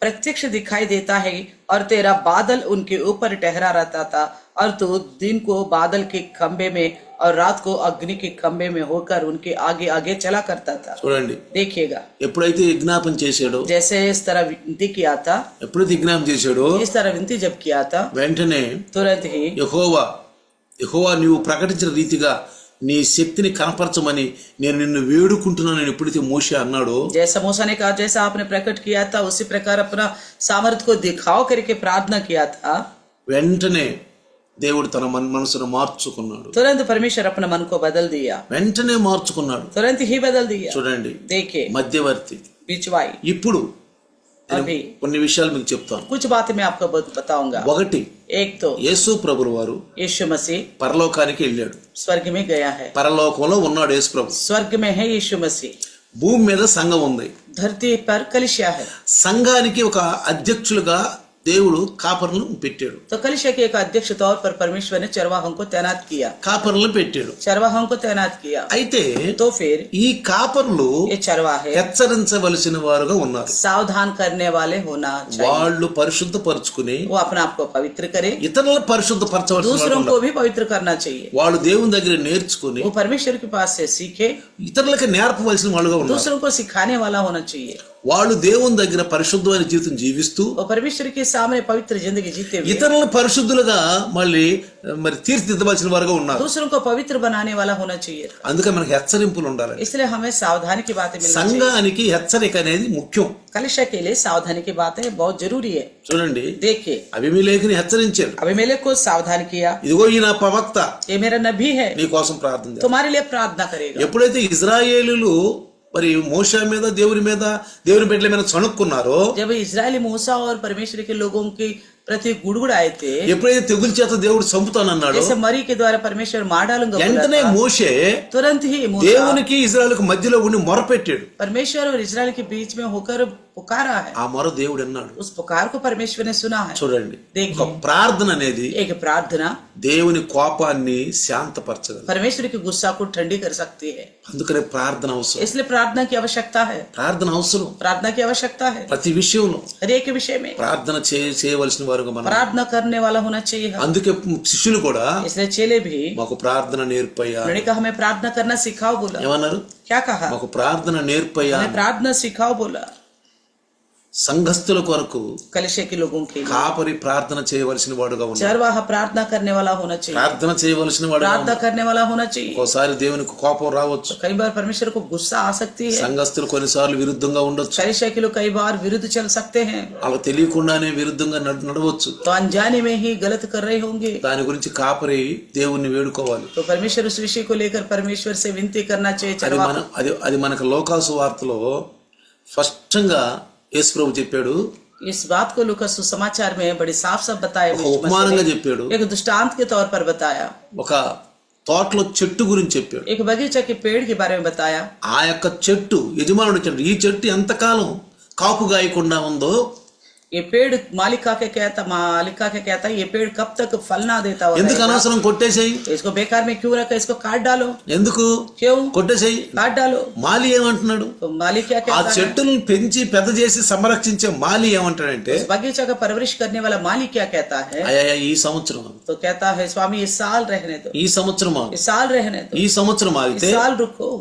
प्रत्यक्ष दिखाई देता है और तेरा बादल उनके ऊपर ठहरा रहता था और तू दिन को बादल के खंबे में और रात को अग्नि के खंबे में होकर उनके आगे आगे चला करता था.
చూడండి,
देखिएगा
ఎప్పుడైతే విజ్ఞాపన చేశాడో,
जैसे इस तरह विनती किया था,
ఎప్పుడైతే విజ్ఞాపన చేశాడో
इस तरह विनती जब किया था
వెంటనే
तुरंत ही
యెహోవా నీవు ప్రకటించిన రీతిగా నీ శక్తిని కనపరచమని నేను నిన్ను వేడుకుంటున్నాను ఎప్పుడైతే మోషే అన్నాడో,
जैसा मूसा ने कहा जैसा आपने प्रकट किया था उसी प्रकार अपना सामर्थ्य को दिखाओ करके प्रार्थना किया था,
వెంటనే దేవుడు తన మనసును మార్చుకున్నాడు.
तुरंत परमेश्वर अपना मन को बदल दिया,
వెంటనే మార్చుకున్నాడు.
तुरंत ही बदल दिया.
చూడండి,
देखिए
మధ్యవర్తి
बिचवाई.
ఇప్పుడు
अभी
కొన్ని విషయాలు మీకు చెప్తాను.
कुछ बातें मैं आपको बताऊंगा.
ఒకటి,
एक तो
యేసు ప్రభుల వారు
यीशु मसीह
పరలోకానికి వెళ్ళాడు.
स्वर्ग में गया है.
పరలోకంలో ఉన్నాడు యేసు ప్రభు.
स्वर्ग में है यीशु मसीह.
భూమి మీద సంఘం ఉంది.
धरती पर कलिसिया है.
సంఘానికి ఒక అధ్యక్షులుగా దేవుడు కాపరులను పెట్టాడు.
तो कलिसिया के एक अध्यक्ष तौर पर परमेश्वर ने चरवाहों को तैनात किया.
కాపరులను పెట్టాడు.
चरवाहों को तैनात किया.
అయితే
तो फिर
ఈ కాపరులు
ये चरवाहे
హెచ్చరించవలసిన వారుగా ఉన్నారు.
सावधान करने वाले होना चाहिए.
వాళ్ళు పరిశుద్ధపరచుకుని
वो अपने आप को पवित्र करे,
ఇతరులను పరిశుద్ధపరచవలసిన
दूसरों
వారు
को भी पवित्र करना चाहिए.
వాళ్ళు దేవుని దగ్గర నేర్చుకుని
वो परमेश्वर के पास से सीखे,
ఇతరులకు నేర్పవలసిన వాళ్ళుగా ఉన్నారు.
दूसरों को सिखाने वाला होना चाहिए.
వాళ్ళు దేవుని దగ్గర పరిశుద్ధమైన జీవితం జీవిస్తూ
वो परमेश्वर के सामने पवित्र जिंदगी जीते हुए
ఇతరులను పరిశుద్ధులుగా మళ్ళీ తీర్చిదిద్దవలసిన వారుగా ఉన్నారు.
दूसरों को पवित्र बनाने वाला होना चाहिए.
అందుకే మనకి హెచ్చరింపులు ఉండాలి.
इसलिए हमें सावधानी की बातें मिलनी चाहिए.
సంఘానికి హెచ్చరిక అనేది ముఖ్యం.
कलिसिया के लिए सावधानी की बातें बहुत जरूरी है.
చూడండి,
देखिए
అబీమెలెకుని హెచ్చరించాడు.
अबीमेलेक को सावधान किया,
ఇదిగో ఈ నా ప్రవక్త
ये मेरा नबी है,
నీ కోసం ప్రార్థన చేస్తాడు.
तुम्हारे लिए प्रार्थना करेगा.
ఎప్పుడైతే ఇజ్రాయేలీలు మరి మోషే మీద దేవుని బిడ్డల మీద చణుక్కున్నారో,
जब इजरायली मूसा और परमेश्वर के लोगों के प्रति गुड़गुड़ाए थे,
ఎప్పుడైతే తెగులు చేత దేవుడు చంపుతానన్నాడు,
जैसे मरी के द्वारा परमेश्वर मार डालूंगा बोला
వెంటనే
था,
మోషే
तुरंत ही मूसा
దేవునికి ఇజ్రాయేలుకు మధ్యలో ఉండి మొరపెట్టాడు.
परमेश्वर और इजराइल के बीच में होकर पुकारा है.
ఆ మొర దేవుడు అన్నాడు.
उस पुकार को परमेश्वर ने सुना है.
చూడండి,
देखिए,
ఒక ప్రార్థన అనేది
एक प्रार्थना
దేవుని కోపాన్ని శాంతపరచగలదు.
परमेश्वर के गुस्सा को ठंडी कर सकती है.
అందుకనే ప్రార్థన అవసరం.
इसलिए प्रार्थना की आवश्यकता है.
ప్రార్థన అవసరం.
प्रार्थना की आवश्यकता है
ప్రతి విషయంలో
हर एक विषय में.
ప్రార్థన చేయవలసిన వారుగా మనం.
प्रार्थना करने वाला होना चाहिए.
అందుకే శిష్యులు కూడా
इसलिए चेले भी
మాకు ప్రార్థన నేర్పయ్యా
उन्होंने कहा हमें प्रार्थना करना सिखाओ बोला.
ఏమన్నారు?
क्या कहा?
మాకు ప్రార్థన నేర్పయ్యా.
हमें प्रार्थना सिखाओ बोला.
సంఘస్థుల కొరకు
कलिसिया के लोगों के लिए
కాపరి ప్రార్థన చేయవలసిన వాడుగా ఉన్నాడు.
चरवाहा प्रार्थना करने वाला होना चाहिए.
ప్రార్థన చేయవలసిన వాడుగా
प्रार्थना
ఉన్నాడు.
करने वाला होना चाहिए.
ఒకసారి దేవునికి కోపం రావచ్చు.
कई बार परमेश्वर को गुस्सा आ सकती है.
సంఘస్థులు కొన్నిసార్లు విరుద్ధంగా ఉండొచ్చు.
कलिसिया के लोग कई बार विरुद्ध चल सकते हैं,
అలా తెలియకుండానే విరుద్ధంగా నడవచ్చు.
तो अनजाने में ही गलत कर रहे होंगे.
దాని గురించి కాపరి దేవుణ్ణి వేడుకోవాలి.
तो परमेश्वर उस विषय को लेकर परमेश्वर से विनती करना चाहिए.
అది మనకు లోకాసు వార్తలో స్పష్టంగా యేసు ప్రభు చెప్పాడు.
इस बात को लूका सुसमाचार में बड़ी साफ साफ बताया.
ఒక ఉపమానంగా చెప్పాడు.
एक दृष्टांत के तौर पर बताया.
ఒక తోటలో చెట్టు గురించి చెప్పాడు.
एक बगीचा के पेड़ के बारे में बताया.
ఆ యొక్క చెట్టు యజమానుడు చెప్పాడు, ఈ చెట్టు ఎంతకాలం కాపు గాయకుండా ఉందో,
ये पेड़ मालिका के कहता ये पेड़ कब तक फल ना देता हो,
ఎందుకు అనవసరం కొట్టేసేయి,
इसको बेकार में क्यों रखा, इसको काट डालो.
ఎందుకు
क्यों
కొట్టేసేయి?
काट डालो.
మాలి ఏమంటున్నాడు?
तो मालिक क्या
ఆ
कहता है?
చెట్టును పెంచి పెద్ద చేసి సంరక్షించే మాలి ఏమంటాడంటే,
उस बगीचा का परवरिश करने वाला मालिक क्या कहता है?
అయ్యా ఈ సంవత్సరం,
तो कहता है स्वामी इस साल रहने दो,
ఈ సంవత్సరం
इस साल रहने दो,
ఈ సంవత్సరం
इस
ఆగితే
साल रुको,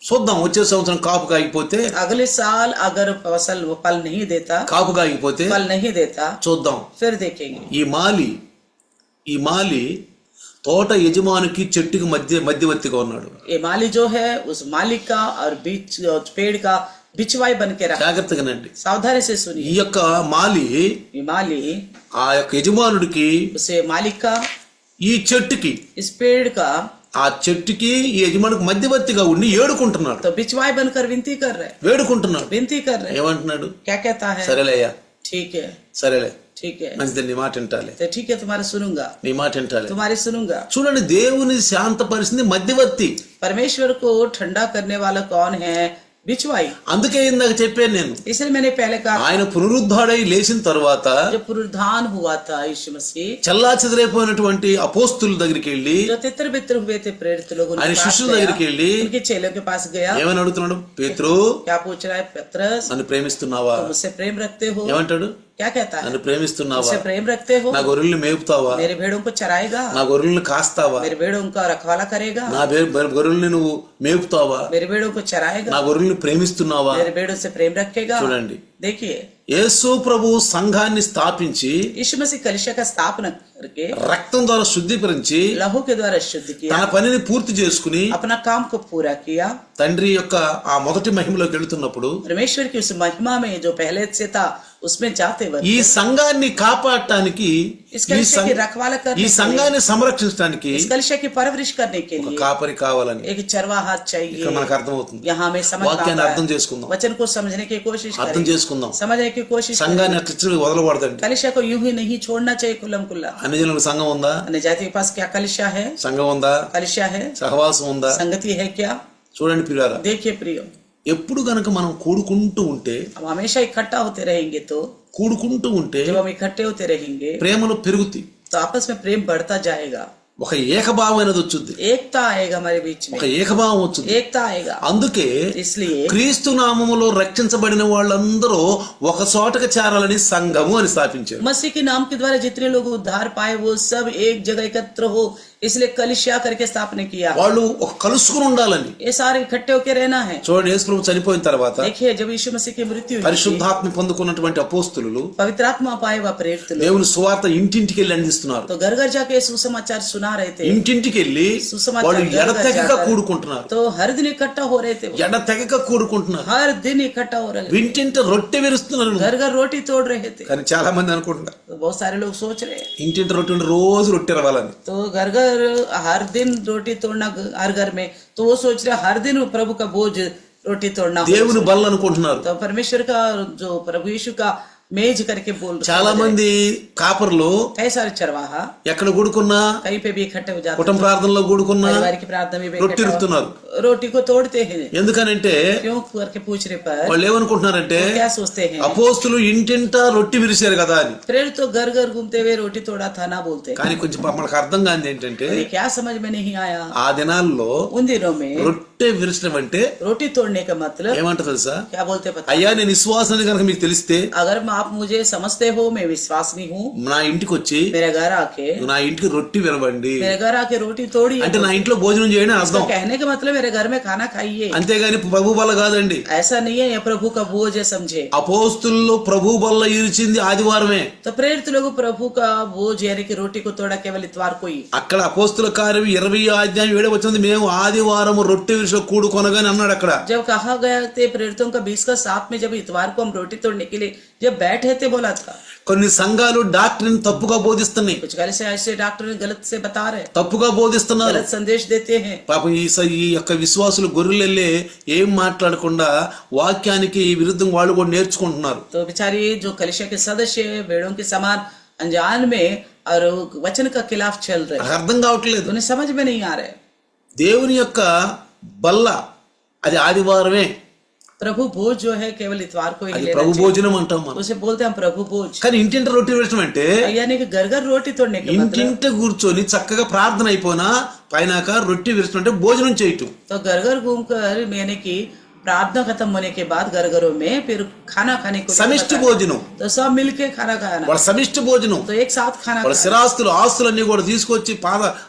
చూద్దాం వచ్చే సంవత్సరం కాపు కాగిపోతే,
अगले साल अगर फसल वो फल नहीं देता,
కాపు కాగిపోతే
फल नहीं देता,
చూద్దాం.
फिर देखेंगे.
ఈ మాలి తోట యజమానికి చెట్టుకి మధ్యవర్తిగా ఉన్నాడు.
ये माली जो है उस मालिक का और बीच पेड़ का बिचवाई बन के रहा.
జాగ్రత్తగానండి.
सावधानी से
ఈ
सुनिए.
యొక్క మాలి
ये माली
ఆ యొక్క యజమానుడికి,
उसे मालिक का,
ఈ చెట్టుకి,
इस पेड़ का,
ఆ చెట్టుకి ఈ యజమానికి మధ్యవర్తిగా ఉండి ఏడుకుంటున్నాడు.
तो बिचवाई बनकर विनती कर रहे,
వేడుకుంటున్నాడు.
विनती कर रहे.
ఏమంటున్నాడు?
क्या कहता है?
సరేలేయ్యా,
ठीक है,
సరేలే,
ठीक है,
మంచిది, నీ మాట వింటాలే,
तो ठीक है तुम्हारे सुनूंगा,
నీ మాట వింటాలే.
तुम्हारे सुनूंगा.
చూడండి, దేవుని శాంతపరిచింది మధ్యవర్తి.
परमेश्वर को ठंडा करने वाला कौन है? बिचवाई.
అందుకే ఇందాక చెప్పాను నేను,
इसलिए मैंने पहले कहा
ఆయన పునరుద్ధాడై లేచిన తర్వాత
जब पुनरुत्थान हुआ था यीशु मसीह,
చల్లా చెదిరైపోయినటువంటి అపోస్తుల దగ్గరికి వెళ్ళి,
जो तितर बितर हुए थे प्रेरित लोगों
ఆయన శిష్యుల దగ్గరికి వెళ్ళి
उनके चेलों के पास गया.
ఏమని అడుగుతున్నాడు? పేతురు,
क्या पूछ रहा है? पतरस,
నన్ను ప్రేమిస్తున్నావా?
तुम मुझसे प्रेम रखते हो?
ఏమంటాడు?
क्या कहता है?
నన్ను ప్రేమిస్తున్నావా?
मुझसे प्रेम रखते हो?
నా గొర్రెల్ని మేపుతావా?
मेरे भेड़ों को चराएगा?
నా గొర్రెల్ని కాస్తావా?
मेरे भेड़ों का रखवाला करेगा?
నా గొర్రెల్ని నువ్వు మేపుతావా?
मेरे भेड़ों को चराएगा?
నా గొర్రెల్ని ప్రేమిస్తున్నావా?
मेरे भेड़ों से प्रेम रखेगा?
చూడండి,
देखिए,
యేసు ప్రభు సంఘాన్ని స్థాపించి
यीशु मसीह कलिसिया का स्थापना करके
రక్తం ద్వారా శుద్ధిపరించి
लहू के द्वारा शुद्ध किया,
తన పనిని పూర్తి చేసుకుని
अपना काम को पूरा किया.
తండ్రి యొక్క ఆ మొదటి మహిమలోకి వెళుతున్నప్పుడు
परमेश्वर की उस महिमा में जो पहले से था उसमें जाते वक्त
ఈ సంఘాన్ని కాపాడటానికి
इस कलिसिया की रखवाला करने
ఈ
के लिए,
సంఘాన్ని సంరక్షించడానికి
इस कलिसिया की परवरिश करने के
ఒక
लिए
కాపరి కావాలని
एक चरवाहा
ఇక్కడ
चाहिए।
మనకు అర్థమవుతుంది.
यहाँ हमें समझ
వాక్యాన్ని
आता
అర్థం
है,
చేసుకుందాం,
वचन को समझने की कोशिश
అర్థం
करें,
చేసుకుందాం.
समझने की कोशिश करें।
సంఘాన్ని అట్లా ఇచ్చి వదలకూడదండి.
कलिसिया को यूं ही नहीं छोड़ना चाहिए खुल्लम खुल्ला।
అన్ని జనులకు సంఘం ఉందా?
अन्य जाति के पास क्या कलिसिया है?
సంఘం ఉందా?
कलिसिया है,
సహవాసం ఉందా?
संगति है क्या?
చూడండి ప్రియులారా,
देखिए प्रियो,
ఎప్పుడు గనక మనం కూడుకుంటూ ఉంటే
हम हमेशा इकट्ठा होते रहेंगे तो जब हम इकट्ठे होते रहेंगे
ప్రేమలు పెరుగుతాయి,
तो आपस में प्रेम बढ़ता जाएगा,
ఒక ఏకభావం అనేది వచ్చుద్ది,
एकता आएगा हमारे बीच में,
ఒక ఏకభావం వచ్చుద్ది.
एकता आएगा।
అందుకే
इसलिए
క్రీస్తు నామములో రక్షించబడిన వాళ్ళందరూ ఒక చోటకి చేరాలని సంఘము అని స్థాపించారు.
मसीह के नाम के द्वारा जितने लोग उद्धार पाए वो सब एक जगह एकत्र हो, इसलिए कलिसिया करके स्थापना किया।
వాళ్ళు ఒక కలుసుకుని ఉండాలని.
ये सारे इकट्ठे होके रहना है।
చూడండి, యేసు ప్రభు చనిపోయిన తర్వాత
देखिए, जब यीशु मसीह की मृत्यु हुई थी,
పరిశుద్ధాత్మ పొందుకున్నటువంటి అపోస్తులు
पवित्र आत्मा पाए हुआ प्रेरित लोग
దేవుని సువార్త ఇంటింటికి వెళ్ళి అందిస్తున్నారు.
तो घर घर जाके सुसमाचार सुना रहे थे,
ఇంటింటికి వెళ్ళి
సుసమాచారం
వాళ్ళు ఎడతెగక
జరగాలి.
కూడుకుంటున్నారు,
तो हर दिन इकट्ठा हो रहे थे,
ఎడతెగక కూడుకుంటున్నారు,
हर दिन इकट्ठा हो रहे थे,
ఇంటింట రొట్టె విరుస్తున్నారు.
घर घर रोटी तोड़ रहे थे।
కానీ చాలా మంది అనుకుంటున్నారు
तो बहुत सारे लोग सोच रहे हैं
ఇంటింట రొట్టె ఉంటే రోజు రొట్టె రవ్వాలని.
तो घर घर हर दिन रोटी तोड़ना, हर घर में, तो वो सोच रहे हर दिन प्रभु का बोझ रोटी तोड़ना हो।
దేవుని బల్ల అనుకుంటున్నారు.
तो परमेश्वर का जो प्रभु यीशु का मेज करके बोल
చాలా మంది కాపర్లు
कई सारे चरवाहा
ఎక్కడ కూడుకున్నా,
कहीं पे भी इकट्ठे हो जाते
కుటుంబ
हैं,
ప్రార్థనలో కూడుకున్నా
पारिवारिक प्रार्थना में भी
రొట్టె
इकट्ठा
ఇరుతున్నారు.
हो- रोटी को तोड़ते हैं।
ఎందుకనంటే
क्यों करके पूछने पर
వాళ్ళు ఏమనుకుంటున్నారంటే
वो क्या सोचते हैं,
అపోస్తులు ఇంటింట రొట్టె విరిశారు కదా అని.
प्रेरित तो घर घर घूमते हुए रोटी तोड़ा था ना बोलते हैं।
కానీ కొంచెం మనకు అర్థం కాని ఏంటంటే
ये क्या समझ में नहीं आया,
ఆ దినాల్లో
उन दिनों में
రొట్టె విరచడం అంటే
रोटी तोड़ने का मतलब
ఏమంటారు తెలుసా?
क्या बोलते पता?
అయ్యా నేను విశ్వాసాన్ని కనుక మీకు తెలిస్తే
अगर आप मुझे समझते हो, मैं विश्वासनी हूँ,
నా ఇంటికి వచ్చి
मेरे घर आके
నా ఇంటికి రొట్టె విరవండి
मेरे घर आके रोटी तोड़िए।
అంటే నా ఇంట్లో భోజనం చేయని అర్థం.
कहने का मतलब मेरे घर में खाना खाइए,
అంతేగాని ప్రభు బల్ల కాదండి.
ऐसा नहीं है ये प्रभु का बोझ है, समझे।
అపోస్తుల్లో ప్రభు బల్ల ఇరిచింది ఆదివారమే.
तो प्रेरित लोग प्रभु का बोझ यानी कि रोटी को तोड़ा केवल इतवार को ही।
అక్కడ అపోస్తుల కార్యం 20:7 మేము ఆదివారం రొట్టె విరిసి కూడుకొనగాని అన్నాడు. అక్కడ
जब कहा गया थे प्रेरितों का 20:7 में जब इतवार को हम रोटी तोड़ने के लिए जब बैठे थे बोला था।
కొన్ని సంఘాలు డాక్టరీని తప్పుగా బోధిస్తున్నాయి,
कुछ ऐसे डॉक्टर गलत से बता रहे,
తప్పుగా బోధిస్తున్నారు.
गलत संदेश देते हैं।
పాపం ఈ యొక్క విశ్వాసులు గొర్రెలెళ్ళే ఏం మాట్లాడకుండా వాక్యానికి విరుద్ధంగా వాళ్ళు కూడా నేర్చుకుంటున్నారు.
तो बेचारी जो कलिसिया के सदस्य भेड़ों के समान अनजान में और वचन का खिलाफ चल रहे,
నాకు అర్థం కావట్లేదు.
उन्हें समझ में नहीं आ रहे।
దేవుని యొక్క బల్ల అది ఆదివారమే,
प्रभु भोज जो है केवल इतवार को ही
అది
लेना
ప్రభు
चाहिए।
భోజనం అంటాం మనం.
उसे बोलते हैं हम प्रभु भोज।
కానీ ఇంటింట రొట్టె విరచడం అంటే
यानी कि घर घर रोटी तोड़ने का मतलब,
ఇంటింట కూర్చొని చక్కగా ప్రార్థన అయిపోయినా పైనాక రొట్టె విరచడం అంటే భోజనం చేయటం.
तो घर घर घूम कर यानी कि प्रार्थना खत्म होने के बाद घर घरों में फिर खाना खाने को
సమిష్టి భోజనం,
तो सब मिलके खाना खाना,
వాళ్ళ సమిష్టి భోజనం.
तो एक साथ खाना
వాళ్ళ
खाना।
స్థిరాస్తులు ఆస్తులన్నీ కూడా తీసుకొచ్చి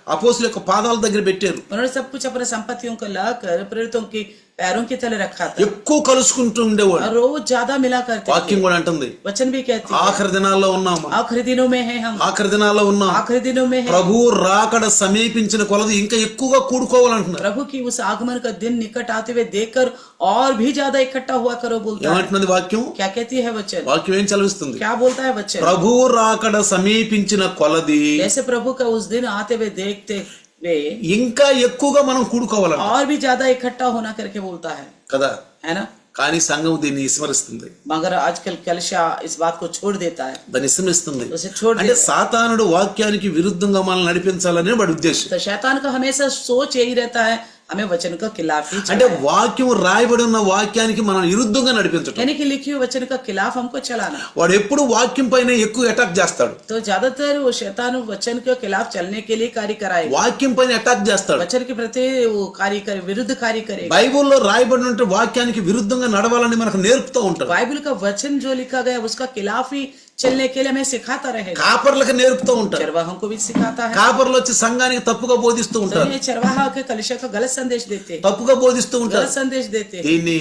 అపోస్తుల యొక్క పాదాల దగ్గర పెట్టారు.
उन्होंने सब कुछ अपने संपत्तियों को लाकर प्रेरितों की पैरों की तले रखा था
ఎక్కువ కలుసుకుంటూ ఉండేవాడు.
और रोज ज्यादा मिला करते थे।
వాక్యం కూడా అంటుంది
वचन भी कहती है
ఆఖరి దినాల్లో ఉన్నాము,
आखिरी दिनों में है हम,
ఆఖరి దినాల్లో ఉన్నాం.
आखिरी दिनों में है।
ప్రభు రాకడ సమీపించిన కొలది ఇంకా ఎక్కువగా కూడుకోవాలంటున్నారు.
प्रभु की उस आगमन का दिन निकट आते हुए देखकर और भी ज्यादा इकट्ठा हुआ करो बोलता है।
ఏమంటున్నది వాక్యం?
क्या कहती है वचन?
వాక్యం ఏం చదివిస్తుంది?
क्या बोलता है वचन?
ప్రభు రాకడ సమీపించిన కొలది
जैसे प्रभु का उस दिन आते हुए देखते वे
ఇంకా ఎక్కువగా మనం కూడుకోవాలంట
और भी ज्यादा इकट्ठा होना करके बोलता है
కదా.
है ना।
కానీ సంఘం దీన్ని విస్మరిస్తుంది,
मगर आजकल कलिसिया इस बात को छोड़ देता है,
దాన్ని విస్మరిస్తుంది.
उसे छोड़
అంటే
देता है।
సాతానుడు వాక్యానికి విరుద్ధంగా మనల్ని నడిపించాలనే వాడి ఉద్దేశం.
तो शैतान का हमेशा सोच यही रहता है हमें वचन का खिलाफ ही
అంటే
चलाना है।
వాక్యం రాయబడి ఉన్న వాక్యానికి మనం విరుద్ధంగా నడిపించటం.
यानी कि लिखी हुई वचन का खिलाफ हमको चलाना।
వాడు ఎప్పుడు వాక్యం పైన ఎక్కువ అటాక్ చేస్తాడు,
तो ज्यादातर वो शैतान वचन के खिलाफ चलने के लिए कार्य कराएगा,
వాక్యం పైన అటాక్ చేస్తాడు.
वचन के प्रति वो कार्य करे, विरुद्ध कार्य करेगा।
బైబిల్లో రాయబడిన వాక్యానికి విరుద్ధంగా నడవాలని మనకు నేర్పుతూ ఉంటాడు.
बाइबल का वचन जो लिखा गया उसका खिलाफ ही चलने के लिए हमें सिखाता रहेगा।
కాపర్లకు నేర్పుతూ ఉంటాడు.
चरवाहों को भी सिखाता है।
కాపర్లు వచ్చి సంఘానికి తప్పుగా బోధిస్తూ
तो
ఉంటారు,
ये चरवाहा के कलिसिया का गलत संदेश देते हैं,
తప్పుగా బోధిస్తూ ఉంటారు.
गलत संदेश देते हैं।
దీన్ని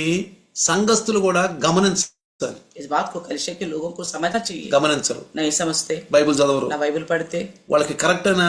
సంఘస్థులు కూడా గమనించాలి.
इस बात को कलिसिया के लोगों को समझना चाहिए।
గమనించరు,
नहीं समझते,
బైబిల్ చదవరు,
ना बाइबल पढ़ते,
వాళ్ళకి కరెక్ట్ అయిన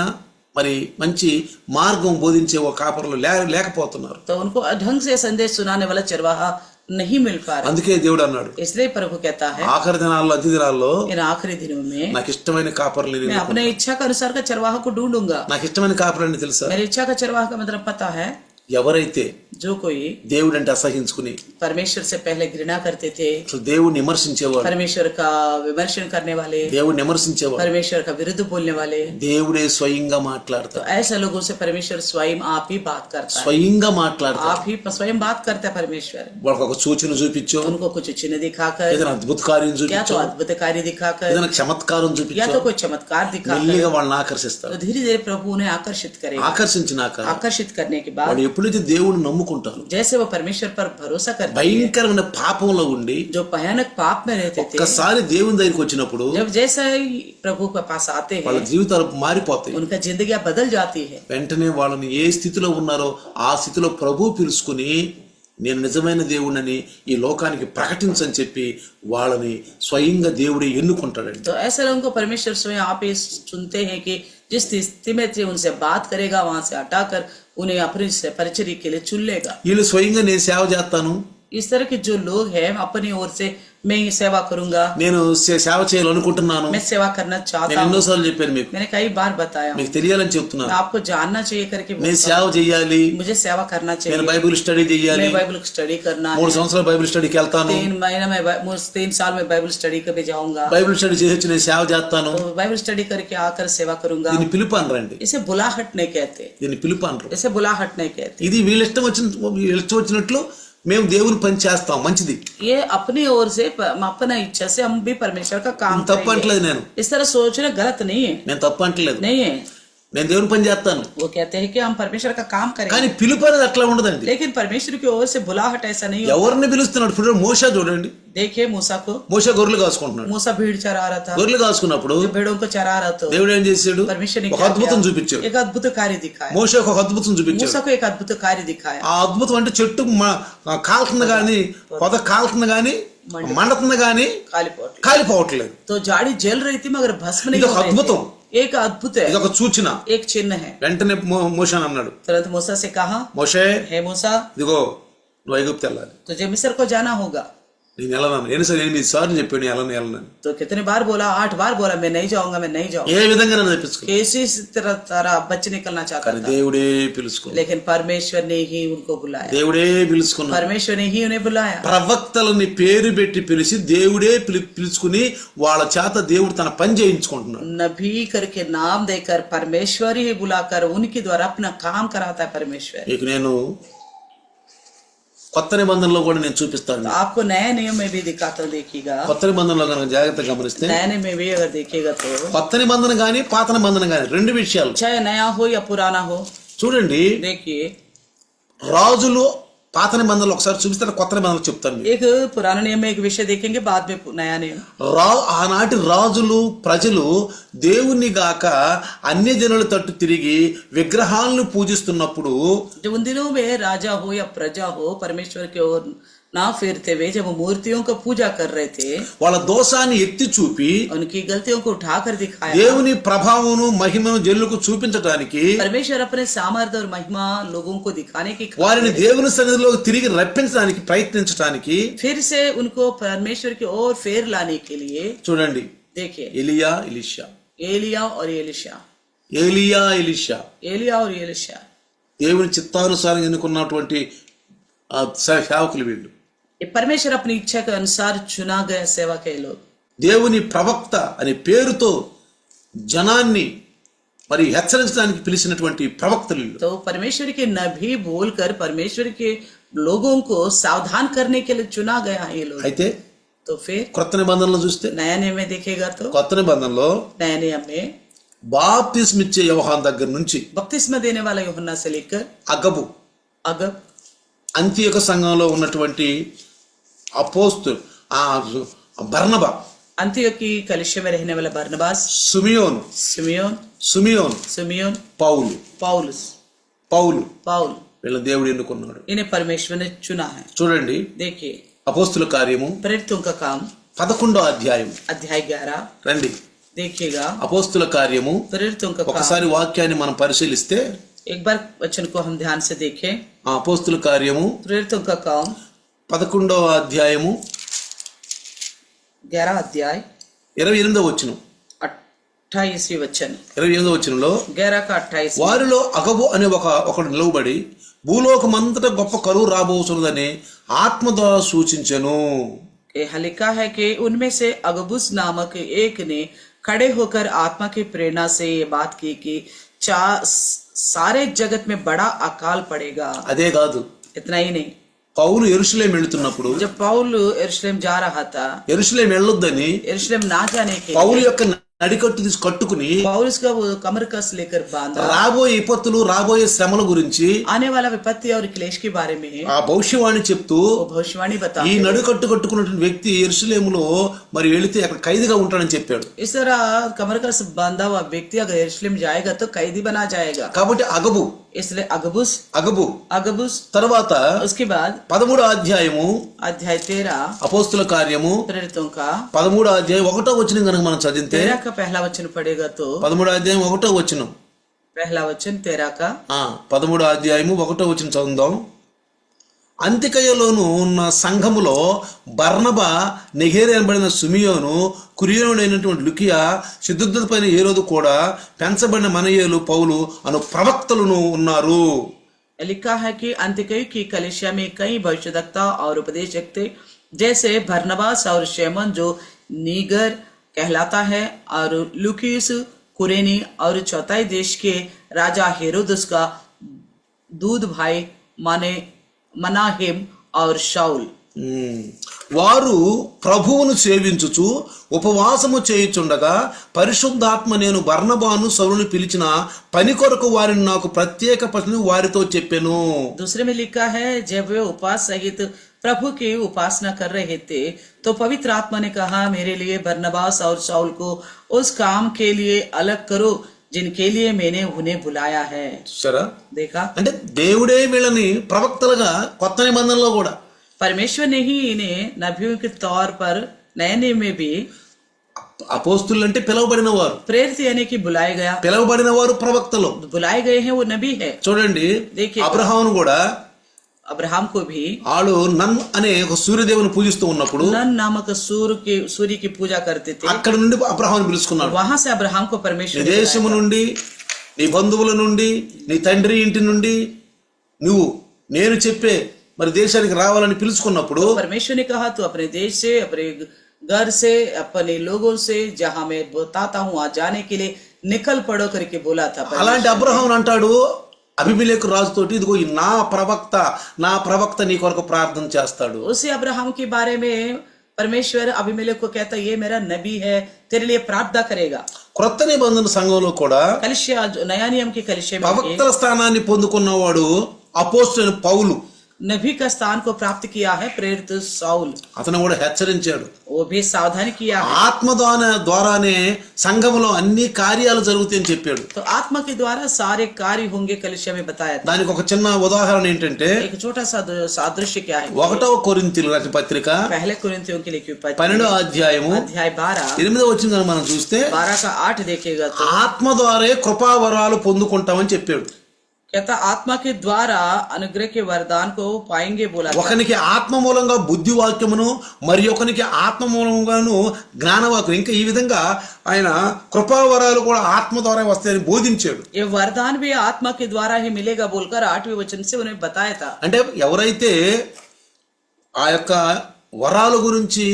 మరి మంచి మార్గం బోధించే ఓ కాపర్లు లేకపోతున్నారు.
तो उनको ढंग से संदेश सुनाने वाला चरवाहा नहीं मिल पा रहा,
అందుకే దేవుడు అన్నాడు
इसलिए प्रभु कहता है
ఆఖరి దినాల్లో అంత్య దినాల్లో
इन आखिरी दिनों में
నాకు ఇష్టమైన కాపర్లని
मैं अपने इच्छा के अनुसार का चरवाहा को ढूंढूंगा।
నాకు ఇష్టమైన కాపర్లని తెలుసా?
मेरी इच्छा का चरवाहा का मतलब पता है?
ఎవరైతే
जो कोई
దేవుడు అంటే అసహించుకుని
परमेश्वर से पहले घृणा करते थे,
అసలు దేవుడిని విమర్శించేవాడు,
परमेश्वर का विमर्शन करने वाले,
దేవుడిని విమర్శించేవాడు,
परमेश्वर का विरुद्ध बोलने वाले,
దేవుడే స్వయంగా
तो
మాట్లాడతాడు,
ऐसे लोगों से परमेश्वर स्वयं आप ही बात करता है,
స్వయంగా మాట్లాడతాడు.
आप ही स्वयं बात करता है परमेश्वर।
వాళ్ళకి ఒక సూచన చూపించో,
उनको कुछ चिन्ह दिखाकर,
ఏదైనా అద్భుత కార్యం
या
చూపించో,
तो अद्भुत कार्य दिखाकर,
ఏదైనా చమత్కారం
या
చూపించో,
तो कोई चमत्कार दिखाकर,
మెల్లిగా వాళ్ళని ఆకర్షిస్తాడు.
तो धीरे धीरे प्रभु उन्हें आकर्षित करेगा।
ఆకర్షించినాక
आकर्षित करने के बाद
వాళ్ళు ఎప్పుడైతే దేవుడిని నమ్ముకుంటారు,
जैसे वो परमेश्वर पर भरोसा करते हैं,
భయంకరమైన పాపంలో ఉండి
जो भयानक पाप में रहते थे,
ఒక్కసారి దేవుని దగ్గరికి వచ్చినప్పుడు
जब जैसा ही प्रभु के पास आते
వాళ్ళ
हैं,
జీవితాలు మారిపోతాయి.
उनका जिंदगी बदल जाती है।
వెంటనే వాళ్ళని ఏ స్థితిలో ఉన్నారో ఆ స్థితిలో ప్రభు పిలుచుకుని నేను నిజమైన దేవుడిని ఈ లోకానికి ప్రకటించని చెప్పి వాళ్ళని స్వయంగా దేవుడే ఎన్నుకుంటాడండి.
तो ऐसे लोगों को परमेश्वर स्वयं आप ही चुनते हैं कि जिस स्थिति में से उनसे बात करेगा वहां से हटाकर उन्हें अपने परिचर्या के लिए चुन लेगा।
వీళ్ళు స్వయంగా నేను సేవ చేస్తాను,
इस तरह के जो लोग हैं अपनी ओर से मैं ये सेवा करूंगा,
నేను సేవ చేయాలనుకుంటున్నాను,
मैं सेवा करना चाहता
నేను
हूँ।
ఎన్నోసార్లు చెప్పాను మీకు,
मैंने कई बार बताया,
మీకు తెలియాలని చెప్తున్నాను.
आपको जानना चाहिए करके
నేను
बोलता
సేవ చేయాలి,
हूं। मुझे सेवा करना
నేను
चाहिए,
బైబిల్ స్టడీ చేయాలి,
मैं बाइबल स्टडी करना
3
है,
సంవత్సరాలు బైబిల్ స్టడీకి వెళ్తాను,
3 महीने में 3 साल में बाइबल स्टडी करके जाऊंगा,
బైబిల్ స్టడీ చేసి వచ్చి నేను సేవ చేస్తాను.
तो बाइबल स्टडी करके आकर सेवा करूंगा।
దీన్ని పిలుపు అనరండి,
इसे बुलाहट नहीं कहते,
దీన్ని పిలుపు అనరు.
इसे बुलाहट नहीं कहते।
ఇది వీళ్ళ ఇష్టం వచ్చినట్లు మేము దేవుని పని చేస్తాం, మంచిది,
ये अपनी ओर से अपना इच्छा से हम भी परमेश्वर का काम
తప్పు
करेंगे।
అంటలేదు నేను,
इस तरह सोचना गलत नहीं है,
నేను తప్పు అంటలేదు,
नहीं है।
నేను దేవుని పని చేస్తాను.
वो कहते हैं कि हम परमेश्वर का काम
కానీ
करेंगे,
పిలుపు అనేది అట్లా ఉండదండి.
लेकिन परमेश्वर की ओर से बुलाहट ऐसा नहीं होता।
ఎవరిని పిలుస్తున్నాడు? ఇప్పుడు మోషే చూడండి,
देखिए मूसा को,
మోషే గొర్రెలు కాసుకుంటున్నాడు.
मूसा भीड़ चरा रहा था,
గొర్రెలు కాసుకున్నప్పుడు
जो भेड़ों को चरा रहा था,
దేవుడు ఏం చేశాడు?
परमेश्वर ने
ఒక
क्या
అద్భుతం
किया?
చూపించాడు.
एक अद्भुत कार्य दिखाया,
మోషేకు ఒక అద్భుతం చూపించాడు.
मूसा को एक अद्भुत कार्य दिखाया।
ఆ అద్భుతం అంటే చెట్టు కాలుతుంది గాని, పొద కాలుతుంది గాని, మండుతుంది గాని
काली पोट,
కాలిపోవట్లేదు.
तो जाड़ी जल रही थी मगर भस्म नहीं
ఇది
हो
ఒక
रही
అద్భుతం,
थी। एक अद्भुत है,
ఇది ఒక సూచన.
एक चिन्ह है।
వెంటనే మోషే అన్నాడు,
तुरंत मूसा से कहा,
మోషే
हे मूसा
ఇదిగో నువ్వు ఐగుప్తు వెళ్ళాలి.
तुझे मिस्र को जाना होगा।
నేను వెళ్ళను, ఎన్నిసార్లు 8 సార్లు చెప్పాడు వెళ్ళను.
तो कितने बार बोला? 8 बार बोला मैं नहीं जाऊंगा, मैं नहीं जाऊंगा।
ఏ విధంగా నన్ను తెప్పించుకో,
कैसी तरह बच निकलना चाहता
కానీ
था,
దేవుడే పిలుచుకో,
लेकिन परमेश्वर ने ही उनको बुलाया,
దేవుడే పిలుచుకున్నాడు.
परमेश्वर ने ही उन्हें बुलाया।
ప్రవక్తలని పేరు పెట్టి పిలిచి దేవుడే పిలుచుకుని వాళ్ళ చేత దేవుడు తన పని చేయించుకుంటున్నాడు.
नबी करके नाम देकर परमेश्वर ही बुलाकर उनके द्वारा अपना काम कराता है परमेश्वर।
మీకు నేను కొత్త నిబంధనలో కూడా నేను చూపిస్తాను.
तो आपको नए नियम में भी दिखाता हूं, देखिएगा।
కొత్త నిబంధనలో కనుక జాగ్రత్తగా గమనిస్తే
नए नियम में भी अगर देखिएगा तो
కొత్త నిబంధన గాని పాత నిబంధన గాని రెండు విషయాలు
चाहे नया हो या पुराना हो,
చూడండి.
देखिए
రాజులు పాత నిబంధనలు ఒకసారి చూపిస్తే కొత్త నిబంధనలు చెప్తాను మీకు.
एक पुराने नियम में एक विषय देखेंगे, बाद में नया नियम।
ఆనాటి రాజులు ప్రజలు దేవుని గాక అన్య జనుల తట్టు తిరిగి విగ్రహాలను పూజిస్తున్నప్పుడు,
जब उन दिनों में राजा हो या प्रजा हो परमेश्वर की ओर ना फेरते हुए जब वो मूर्तियों को पूजा कर रहे थे,
వాళ్ళ దోషాన్ని ఎత్తి చూపి
उनकी गलतियों को उठाकर दिखाया।
దేవుని ప్రభావమును మహిమను జనులకు చూపించడానికి
परमेश्वर अपने सामर्थ्य और महिमा लोगों को दिखाने की
వారిని దేవుని సన్నిధిలో తిరిగి రప్పించడానికి ప్రయత్నించడానికి
फिर से उनको परमेश्वर की ओर फेर लाने के लिए,
చూడండి,
देखिए
ఎలియా ఎలీషా,
एलिया और एलिशा,
ఏలియా ఎలీషా
एलिया और एलिशा,
దేవుని చిత్తానుసారం ఎన్నుకున్నటువంటి సేవకులు వీళ్ళు.
ये परमेश्वर अपनी इच्छा के अनुसार चुना गया सेवा के लोग।
దేవుని ప్రవక్త అనే పేరుతో జనాన్ని మరి హెచ్చరించడానికి పిలిచినటువంటి ప్రవక్తలు వీళ్ళు.
तो परमेश्वर के नबी बोलकर परमेश्वर के लोगों को सावधान करने के लिए चुना गया है ये लोग।
అయితే
तो फिर
కొత్త నిబంధనలో చూస్తే,
नया नियम में देखेगा तो
కొత్త నిబంధనలో
नया नियम में
బాప్తిస్మ ఇచ్చే యోహాను దగ్గర నుంచి
बपतिस्मा देने वाला यूहन्ना से लेकर
అగబు
अगब,
అంత్యక సంఘంలో ఉన్నటువంటి అపోస్తలు బర్నబా,
अंतियोकी कलिसिया में रहने वाला बरनबास,
సుమియోను
सिमियोन,
సుమియోన్ పౌలు
पाउल,
వీళ్ళ దేవుడు ఎన్నుకున్నాడు.
इन्हें परमेश्वर ने चुना है।
చూడండి,
देखिए
అపోస్తుల కార్యము
प्रेरितों का काम
11వ అధ్యాయం
अध्याय 11,
రండి.
देखिएगा
అపోస్తుల కార్యము
प्रेरितों का काम।
ఒకసారి వాక్యాన్ని మనం పరిశీలిస్తే,
एक बार वचन को हम ध्यान से देखें।
ఆ అపోస్తుల కార్యము
प्रेरितों का काम
11వ అధ్యాయము
11 अध्याय
28వ వచనం.
28वीं वचन.
28వ వచనంలో
11 का 28.
వారిలో అగబు అనే ఒకడు నిలవబడి భూలోకమంతటా గొప్ప కరువు రాబోతున్నదని ఆత్మ ద్వారా సూచించెను.
यहाँ लिखा है कि उनमें से अगबुस नामक एक ने खड़े होकर आत्मा की प्रेरणा से ये बात की कि सारे जगत में बड़ा अकाल पड़ेगा.
అదే కాదు,
इतना ही नहीं,
పౌలు యెరూషలేము వెళ్తున్నప్పుడు
जब पौल यरूशलेम जा रहा था,
యెరూషలేము వెళ్ళొద్దని
यरूशलेम ना जाने के
పౌలు యొక్క నడికట్టు తీసి కట్టుకుని
पौलुस का वो कमर कस लेकर बांधा.
రాబోయే విపత్తులు రాబోయే శ్రమల గురించి
आने वाला विपत्ति और क्लेश के बारे में
ఆ భవిష్యవాణి చెప్తూ
वो भविष्यवाणी बता.
ఈ నడికట్టు కట్టుకున్నటువంటి వ్యక్తి యెరూషలేములో మరి వెళితే అక్కడ ఖైదీగా ఉంటాడని చెప్పాడు.
इस तरह कमर कस बांधा हुआ व्यक्ति अगर यरूशलेम जाएगा तो कैदी बना जाएगा.
కాబట్టి అగబు
इसलिए अगबुस
తర్వాత
उसके बाद
13వ అధ్యాయము
अध्याय 13
అపోస్తుల కార్యము
प्रेरितों का
13వ అధ్యాయం 1వ వచనం కనుక మనం చదివితే
13 का पहला वचन पढ़ेगा तो
13వ అధ్యాయం 1వ వచనం.
पहला वचन 13 का
13వ అధ్యాయము 1వ వచనం చదువుదాం. అంతికయలోను ఉన్న సంఘములో బర్నబా, నెగేరు అనబడిన సుమియోను, కురియనుడైనటువంటి లుకియా, శుద్ధులపైన హేరోదు కూడా పెంచబడిన మనయేలు, పౌలు అను ప్రవక్తలను ఉన్నారు.
लिखा है कि अंतिकई की कलीसिया में कई भविष्यवक्ता और उपदेशक थे, जैसे बरनबास और शमौन जो नीगर कहलाता है, और लुकियुस कुरेनी, और चौथाई देश के राजा हेरोदस का दूध भाई मनाहेम और शाउल.
వారు ప్రభువును సేవించుచు ఉపవాసము చేయుచుండగా పరిశుద్ధాత్మ నేను బర్నబాను సౌలుని పిలిచిన పని కొరకు వారిని నాకు ప్రత్యేక పని వారితో చెప్పెను.
दूसरे में लिखा है, जब वे उपवास सहित प्रभु की उपासना कर रहे थे तो पवित्र आत्मा ने कहा, मेरे लिए बरनबास और शाऊल को उस काम के लिए अलग करो जिनके लिए मैंने उन्हें बुलाया है.
సరే,
देखा,
అంటే దేవుడే వీళ్ళని ప్రవక్తలుగా కొత్త నిబంధనలో కూడా
परमेश्वर ने ही इन्हें नबियों के तौर पर नए नियम में भी
అపోస్తులు అంటే పిలువబడిన వారు,
प्रेरित यानी कि बुलाए गया,
పిలువబడిన వారు ప్రవక్తలు.
बुलाए गए हैं वो नबी है.
చూడండి,
देखिए,
అబ్రహామును కూడా
अब्राहम को भी
ఆడు నన్ అనే ఒక సూర్యదేవుని పూజిస్తూ ఉన్నప్పుడు
नन नामक सूर्य की पूजा करते थे.
అక్కడ నుండి అబ్రహాముని పిలుచుకున్నాడు.
वहां से अब्राहम को
నీ
परमेश्वर
దేశము నుండి, నీ బంధువుల నుండి, నీ తండ్రి ఇంటి నుండి నువ్వు నేను చెప్పే మరి దేశానికి రావాలని పిలుచుకున్నప్పుడు
परमेश्वर ने कहा, तू अपने देश से, अपने घर से, अपने लोगों से जहां मैं बताता हूँ वहां जाने के लिए निकल पड़ो करके बोला था.
అలాంటి అబ్రహామును అంటాడు అబీమెలెకు రాజుతోటి, ఇదిగో ఈ నా ప్రవక్త నీ కొరకు ప్రార్థన చేస్తాడు.
उसी अब्राहम के बारे में परमेश्वर अबीमेलेक को कहता, ये मेरा नबी है, तेरे लिए प्रार्थना करेगा.
క్రొత్త నిబంధన సంఘంలో కూడా
कलिसिया, नया नियम की कलिसिया में
ప్రవక్తల స్థానాన్ని పొందుకున్నవాడు అపోస్తలుడైన పౌలు.
नबी का स्थान को प्राप्त किया है प्रेरित शाऊल.
అతను కూడా హెచ్చరించాడు,
वो भी सावधान किया है.
ఆత్మ ద్వారానే సంఘములో అన్ని కార్యాలు జరుగుతాయని చెప్పాడు.
तो आत्मा के द्वारा सारे कार्य होंगे कलिसिया में बताया था.
దానికి ఒక చిన్న ఉదాహరణ ఏంటంటే
एक छोटा सा सादृश्य क्या है,
1వ కొరింథీయుల రాసిన పత్రిక
पहले कुरिन्थियों के लिखी
12వ అధ్యాయము
अध्याय 12
8వ వచనం మనం చూస్తే
12 का 8 देखेगा तो
ఆత్మ ద్వారే కృపావరాలు పొందుకుంటామని చెప్పాడు.
कहता, आत्मा के द्वारा अनुग्रह के वरदान को पाएंगे बोला था.
ఒకనికి ఆత్మ మూలంగా బుద్ధి వాక్యమును, మరి ఒకనికి ఆత్మ మూలంగాను జ్ఞానవాక్యం, ఇంకా ఈ విధంగా ఆయన కృపావరాలు కూడా ఆత్మ ద్వారా వస్తాయని బోధించాడు.
ये वरदान भी आत्मा के द्वारा ही मिलेगा बोलकर 8वें वचन से उन्हें बताया था.
అంటే ఎవరైతే ఆ యొక్క వరాల గురించి,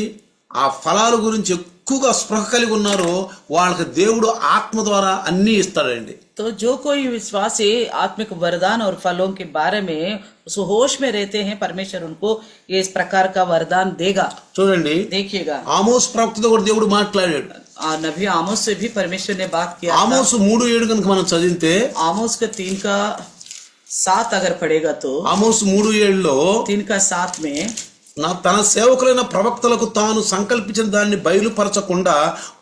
ఆ ఫలాల గురించి ఎక్కువగా స్పృహ కలిగి ఉన్నారో వాళ్ళకి దేవుడు ఆత్మ ద్వారా అన్ని ఇస్తాడండి.
तो जो कोई विश्वासी आत्मिक वरदान और फलों के बारे में उस होश में रहते हैं, परमेश्वर उनको ये इस प्रकार का वरदान देगा.
చూడండి,
देखिएगा,
ఆమోస్ ప్రవక్తతో కూడా దేవుడు మాట్లాడాడు.
नबी आमोस से भी परमेश्वर ने बात किया.
ఆమోస్ 3:7 కనుక మనం చదివితే,
आमोस का 3 का 7 अगर पढ़ेगा तो
ఆమోస్ 3:7లో
3 का 7 में
తన సేవకులైన ప్రవక్తలకు తాను సంకల్పించిన దాన్ని బయలుపరచకుండా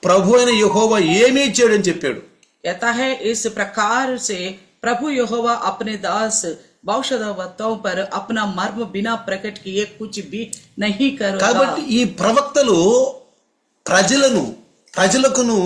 ప్రభు అయిన యెహోవా ఏమీ చేయడని చెప్పాడు.
कहता है, इस प्रकार से प्रभु यहोवा अपने दास भविष्यद्वक्ताओं पर अपना मर्म बिना प्रकट किए कुछ भी नहीं करेगा.
కాబట్టి ఈ ప్రవక్తలు ప్రజలకును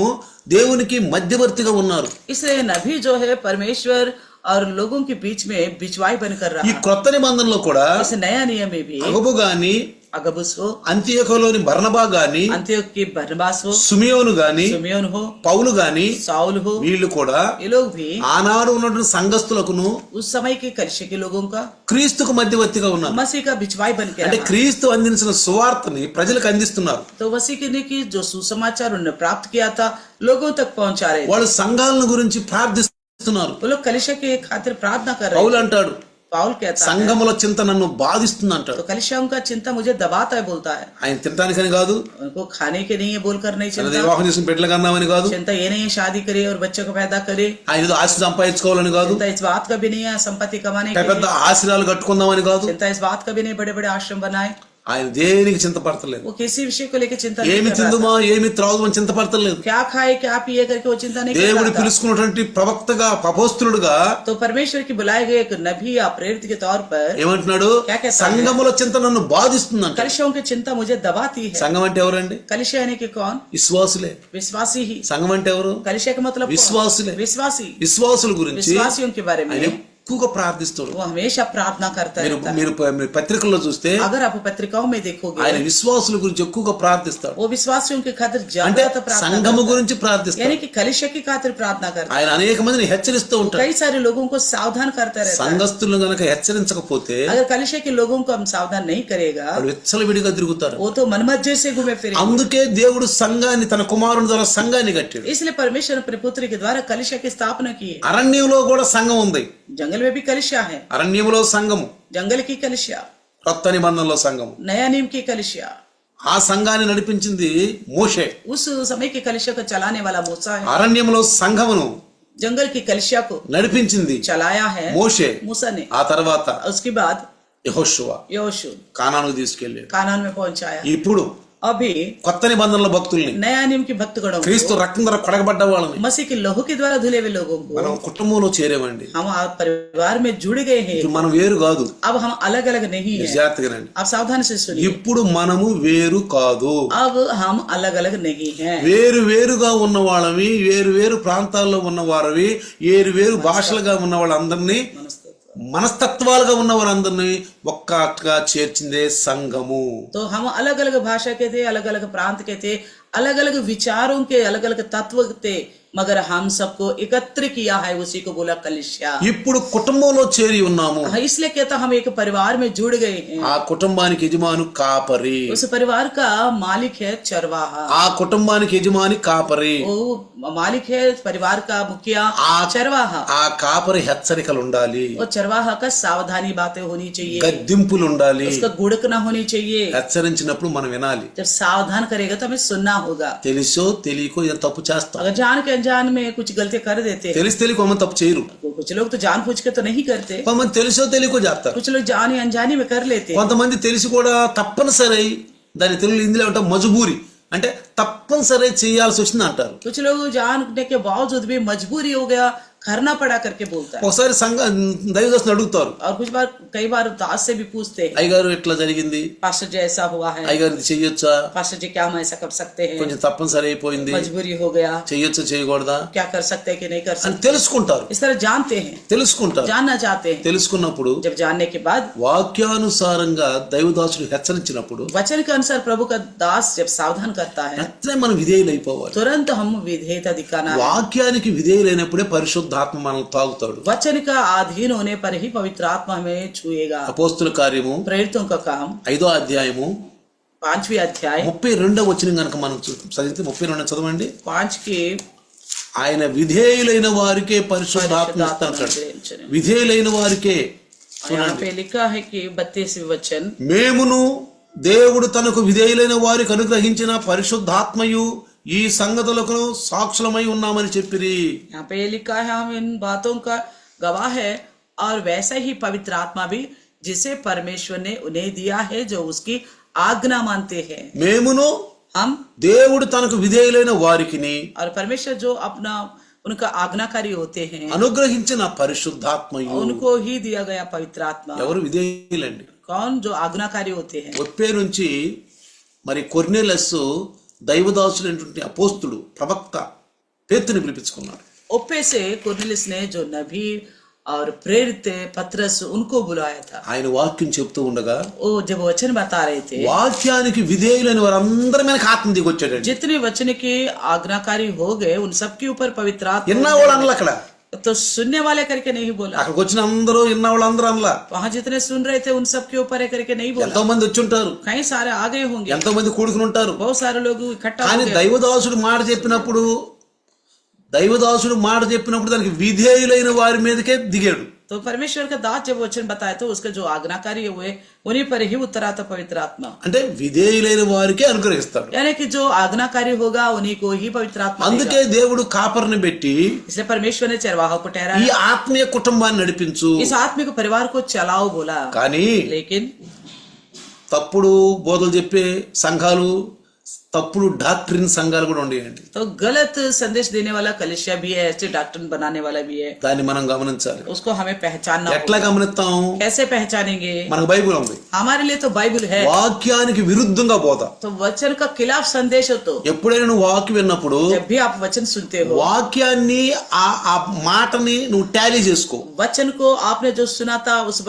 దేవునికి మధ్యవర్తిగా ఉన్నారు.
इसलिए नबी जो है परमेश्वर और लोगों के बीच में बिचवाई बनकर
ఈ
रहा।
క్రొత్త నిబంధనలో కూడా
इस नया नियम में भी
అగబు గాని
अगबुस हो,
అంతియోకులోని బర్నబా గాని
अंत्योख की बरनबास हो,
సుమియోను గాని
सिमियोन हो,
పౌలు గాని
साउल हो,
వీళ్ళు కూడా
ये लोग भी
ఆనాడు ఉన్నటువంటి సంఘస్థులకును
उस समय के कलिशे के लोगों का
క్రీస్తుకు మధ్యవర్తిగా ఉన్నారు.
मसीह का बिचवाई बन के
అంటే
रहा।
క్రీస్తు అందించిన సువార్తని ప్రజలకు అందిస్తున్నారు.
तो मसीह ने की जो सुसमाचार उन्होंने प्राप्त किया था लोगों तक पहुंचा रहे थे।
వాళ్ళు సంఘాలను గురించి ప్రార్థిస్తున్నారు.
वो लोग कलिशे के खातिर प्रार्थना कर रहे
పౌలు
थे।
అంటాడు
पाउल कहता है
సంఘముల చింత నన్ను బాధిస్తుంది అంటాడు.
तो कलिशा का चिंता मुझे दबाता है, बोलता है।
ఆయన తినడానికని కాదు,
उनको खाने के नहीं है बोलकर नहीं
తన
चिंता।
వివాహం చేసిన బిడ్డలు కన్నామని కాదు,
चिंता ये नहीं है शादी करे और बच्चों को पैदा करे।
ఆయన ఏదో ఆస్తి సంపాదించుకోవాలని కాదు,
चिंता इस बात का भी नहीं है संपत्ति कमाने के
పెద్ద
लिए।
ఆశ్రయాలు కట్టుకుందామని కాదు.
चिंता इस बात का भी नहीं बड़े बड़े आश्रम बनाए।
ఆయన దేనికి చింతపడతలేదు.
वो किसी विषय को लेकर चिंता नहीं
ఏమి
कर रहा
తిందుమా ఏమి త్రాగుమని చింతపడతలేదు.
था। क्या खाए क्या पिए करके वो चिंता नहीं कर
దేవుడు
रहा था।
పిలుచుకున్నటువంటి ప్రవక్తగా అపోస్తలుడుగా
तो परमेश्वर की बुलाए गए एक नबी या प्रेरित के तौर पर
ఏమంటున్నాడు,
क्या कहता है?
సంఘముల చింత నన్ను బాధిస్తుందంట.
कलिशों की चिंता मुझे दबाती है।
సంఘం అంటే ఎవరండి?
कलिशा यानी कि कौन?
విశ్వాసులే.
विश्वासी ही।
సంఘం అంటే ఎవరు?
कलिशा का मतलब कौन?
विश्वासी।
विश्वासी।
విశ్వాసుల గురించి
विश्वासियों के बारे
ఆయన
में
ఎక్కువగా ప్రార్థిస్తాడు.
वो हमेशा प्रार्थना करता
మీరు
रहता है।
మీరు పత్రికల్లో చూస్తే
अगर आप पत्रिकाओं में देखोगे
ఆయన విశ్వాసుల గురించి ఎక్కువగా ప్రార్థిస్తాడు.
वो विश्वासियों के खातिर
అంటే
ज्यादा प्रार्थना
సంఘము
करता है।
గురించి ప్రార్థిస్తాడు.
यानी कि कलिशा की खातिर प्रार्थना करता
ఆయన అనేక మందిని హెచ్చరిస్తూ
है।
ఉంటాడు.
कई सारे लोगों को सावधान करता रहता है।
సంఘస్థులను గనక హెచ్చరించకపోతే
अगर कलिशा के लोगों को हम सावधान नहीं करेगा
వాళ్ళు విచ్చలవిడిగా తిరుగుతారు.
वो तो मनमज्जे से घूमे फिरेंगे।
అందుకే దేవుడు సంఘాన్ని తన కుమారుని ద్వారా సంఘాన్ని కట్టాడు.
इसलिए परमेश्वर अपने पुत्र के द्वारा कलिशा की स्थापना की है।
అరణ్యంలో కూడా సంఘం ఉంది.
जंगल में भी कलिशा है।
అరణ్యంలో సంఘము,
जंगल की कलिशा,
కొత్త నిబంధనలో సంఘము.
नया नियम की कलिशा।
ఆ సంఘాన్ని నడిపించింది మోషే.
उस समय की कलिशा को चलाने वाला मूसा है।
అరణ్యంలో సంఘమును
जंगल की कलिशा को
నడిపించింది
चलाया है
మోషే.
मूसा ने।
ఆ తర్వాత
उसके बाद
యెహోషువ
योशु
కానానుకు తీసుకెళ్ళాడు.
कानान में पहुंचाया।
ఇప్పుడు
अभी
కొత్త నిబంధనల భక్తుల్ని,
नया नियम की भक्तगणों
క్రీస్తు
को,
రక్తం ద్వారా కడగబడ్డ వాళ్ళని
मसीह के लहू के द्वारा धुले हुए लोगों को
మనం కుటుంబంలో చేరేవండి.
हम आप परिवार में जुड़ गए हैं।
ఇప్పుడు మనం వేరు కాదు.
अब हम अलग अलग नहीं है।
జాగ్రత్తగానండి.
आप सावधान से सुनिए।
ఇప్పుడు మనము వేరు కాదు.
अब हम अलग अलग नहीं हैं।
వేరు వేరుగా ఉన్న వాళ్ళవి, వేరు వేరు ప్రాంతాల్లో ఉన్న వారివి, వేరు వేరు భాషలుగా ఉన్న వాళ్ళందరినీ, మనస్తత్వాలుగా ఉన్న వారందరినీ ఒక్కగా చేర్చిందే సంఘము.
तो हम अलग अलग भाषा के थे, अलग अलग प्रांत के थे, अलग अलग विचारों के, अलग अलग तत्व थे, मगर हम सबको एकत्र किया है, उसी को बोला कलिशा।
ఇప్పుడు కుటుంబంలో చేరి ఉన్నాము.
इसलिए कहता हम एक परिवार में जुड़ गए हैं।
ఆ కుటుంబానికి యజమాను కాపరి.
उस परिवार का मालिक है चरवाहा।
ఆ కుటుంబానికి యజమాని కాపరి.
वो मालिक है परिवार का मुखिया
आ-
चरवाहा।
ఆ కాపరి హెచ్చరికలు ఉండాలి,
वो चरवाहा का सावधानी बातें होनी चाहिए,
గద్దింపులు ఉండాలి.
उसका गुड़कना होनी चाहिए।
హెచ్చరించినప్పుడు మనం వినాలి.
जब सावधान करेगा तो हमें सुनना होगा।
తెలుసో తెలియకో ఏదో తప్పు చేస్తాం.
अगर जान के अनजान में कुछ गलती कर देते हैं,
తెలిసి తెలియక అమ్మ తప్పు చేయరు.
कुछ लोग तो जान पूछ के तो नहीं करते,
కొంతమంది తెలుసో తెలియకో చేస్తారు.
कुछ लोग जाने अनजाने में कर लेते हैं।
కొంతమంది తెలిసి కూడా తప్పనిసరి, దాని తెలుగు హిందీలో అంటే మజబూరి, అంటే తప్పనిసరి చేయాల్సి వచ్చింది అంటారు.
कुछ लोग जानने के बावजूद भी मजबूरी हो गया, करना पड़ा करके बोलता है।
ఒకసారి సంఘ దైవదర్శనం అడుగుతారు,
और कुछ बार कई बार दास से भी पूछते हैं,
అయ్యగారు ఇట్లా జరిగింది,
पास्टर जी ऐसा हुआ है,
అయ్యగారు ఇది చెయ్యొచ్చా,
पास्टर जी क्या हम ऐसा कर सकते हैं,
కొంచెం తప్పనిసరి అయిపోయింది,
मजबूरी हो गया,
చెయ్యొచ్చా చేయకూడదా
क्या कर सकते हैं कि नहीं कर
అని
सकते,
తెలుసుకుంటారు.
इस तरह जानते हैं,
తెలుసుకుంటారు.
जानना चाहते हैं।
తెలుసుకున్నప్పుడు
जब जानने के बाद
వాక్యానుసారంగా దైవదాసుడు హెచ్చరించినప్పుడు
वचन के अनुसार प्रभु का दास जब सावधान करता है,
వెంటనే మనం విధేయులైపోవాలి.
तुरंत हम विधेयता दिखाना है।
వాక్యానికి విధేయులైనప్పుడే పరిశుద్ధాత్మ మనల్ని తాగుతాడు.
वचन का अधीन होने पर ही पवित्र आत्मा हमें छुएगा।
అపోస్తుల కార్యము
प्रेरितों का काम
5వ అధ్యాయము
5वीं अध्याय
32వ వచనం గనుక మనం చదివితే 32 చదవండి.
5 की
ఆయన విధేయులైన వారికే పరిశుద్ధాత్మ ఇస్తాడు. విధేయులైన వారికే.
यहाँ पे लिखा है कि 32वें वचन,
మేమును దేవుడు తనకు విధేయులైన వారికి అనుగ్రహించిన పరిశుద్ధాత్మయు ఈ సంగతులకు సాక్షులమై ఉన్నామని చెప్పిరి.
यहाँ पे लिखा है हम इन बातों का गवाह है, और वैसा ही पवित्र आत्मा भी जिसे परमेश्वर ने उन्हें दिया है जो उसकी आज्ञा मानते हैं।
మేమును
हम
దేవుడు తనకు విధేయులైన వారికిని
और परमेश्वर जो अपना उनका आज्ञाकारी होते हैं,
అనుగ్రహించిన పరిశుద్ధాత్మయు.
उनको ही दिया गया पवित्र आत्मा।
ఎవరు విధేయులండి?
कौन? जो आज्ञाकारी होते हैं।
ఒప్పే నుంచి మరి కొర్నేలస్సు దైవదాసుడైనటువంటి అపోస్తుడు ప్రవక్త పేతురుని పిలిపించుకున్నాడు.
ओप्पे से कुरनेलियुस ने जो नबी और प्रेरित पतरस उनको बुलाया था।
ఆయన వాక్యం చెప్తూ ఉండగా
वो जब वचन बता रहे थे,
వాక్యానికి విధేయులైన వారందరి మీదకి ఆత్మ దిగొచ్చాడండి.
जितने वचन के आज्ञाकारी हो गए उन सबके ऊपर पवित्र आत्मा।
విన్న వాళ్ళు అనలా, అక్కడ
तो सुनने वाले करके नहीं बोला,
అక్కడికి వచ్చిన అందరూ విన్న వాళ్ళు అందరూ అనలా.
वहां जितने सुन रहे थे उन सबके ऊपर है करके नहीं बोला।
ఎంతో మంది వచ్చి ఉంటారు,
कई सारे आ गए होंगे,
ఎంతో మంది కూడుకుని ఉంటారు.
बहुत सारे लोग इकट्ठा हो
కానీ
गए।
దైవదాసుడు మాట చెప్పినప్పుడు దానికి విధేయులైన వారి మీదకే దిగాడు.
तो परमेश्वर का दास जब वचन बताया तो उसके जो आज्ञाकारी हुए उन्हीं पर ही उतर आता पवित्र आत्मा।
అంటే విధేయులైన వారికే అనుగ్రహిస్తాడు.
यानी कि जो आज्ञाकारी होगा उन्हीं को ही पवित्र आत्मा
అందుకే దేవుడు కాపర్ని పెట్టి
इसलिए परमेश्वर ने चरवाहा को
ఈ
ठहराया,
ఆత్మీయ కుటుంబాన్ని నడిపించు.
इस आत्मिक परिवार को चलाओ बोला।
కానీ
लेकिन
తప్పుడు బోధలు చెప్పే సంఘాలు, తప్పుడు డాక్టరీన్ సంఘాలు కూడా ఉండేయండి.
तो गलत संदेश देने वाला कलिसिया भी है, ऐसे डॉक्टर बनाने वाला भी है,
దాన్ని మనం గమనించాలి.
उसको हमें पहचानना
ఎట్లా
होगा।
గమనిస్తాం?
कैसे पहचानेंगे?
మనకు బైబిల్ ఉంది.
हमारे लिए तो बाइबल है,
వాక్యానికి విరుద్ధంగా బోధ.
तो वचन का खिलाफ संदेश हो। तो
ఎప్పుడైనా నువ్వు వాక్యం విన్నప్పుడు
जब भी आप वचन सुनते हो,
వాక్యాన్ని ఆ మాటని నువ్వు టాలీ చేసుకో.
वचन को आपने जो सुना था उस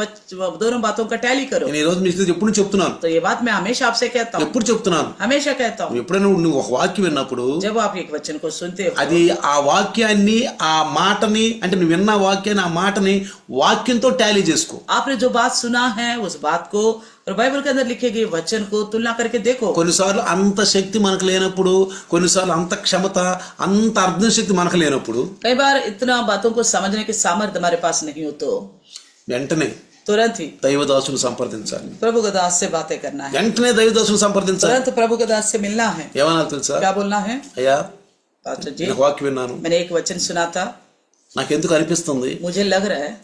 दोनों बातों का टैली करो।
నేను ఈ రోజు మీకు ఎప్పుడు చెప్తున్నాను,
तो ये बात मैं हमेशा आपसे कहता हूँ,
ఎప్పుడు చెప్తున్నాను,
हमेशा कहता हूँ,
ఎప్పుడైనా నువ్వు ఒక వాక్యం విన్నప్పుడు
जब आप एक वचन को सुनते हो,
అది ఆ వాక్యాన్ని ఆ మాటని, అంటే నువ్వు విన్న వాక్యాన్ని ఆ మాటని వాక్యంతో టాలీ చేసుకో.
आपने जो बात सुना है उस बात को और बाइबल के अंदर लिखे गए वचन को तुलना करके देखो।
కొన్నిసార్లు అంత శక్తి మనకు లేనప్పుడు, కొన్నిసార్లు అంత క్షమత, అంత అర్థం శక్తి మనకు లేనప్పుడు
कई बार इतना बातों को समझने की सामर्थ्य हमारे पास नहीं हो तो
వెంటనే
तुरंत ही
దైవదాసుని సంప్రదించాలి.
प्रभु के दास से बातें करना है,
వెంటనే దైవదాసుని సంప్రదించాలి.
तुरंत प्रभु के दास से मिलना है।
ఏమన్నా తెలుసా?
क्या बोलना है?
అయ్యా,
पास्टर जी,
నేను వాక్యం విన్నాను,
मैंने एक वचन सुना था,
నాకెందుకు అనిపిస్తుంది,
मुझे लग रहा है,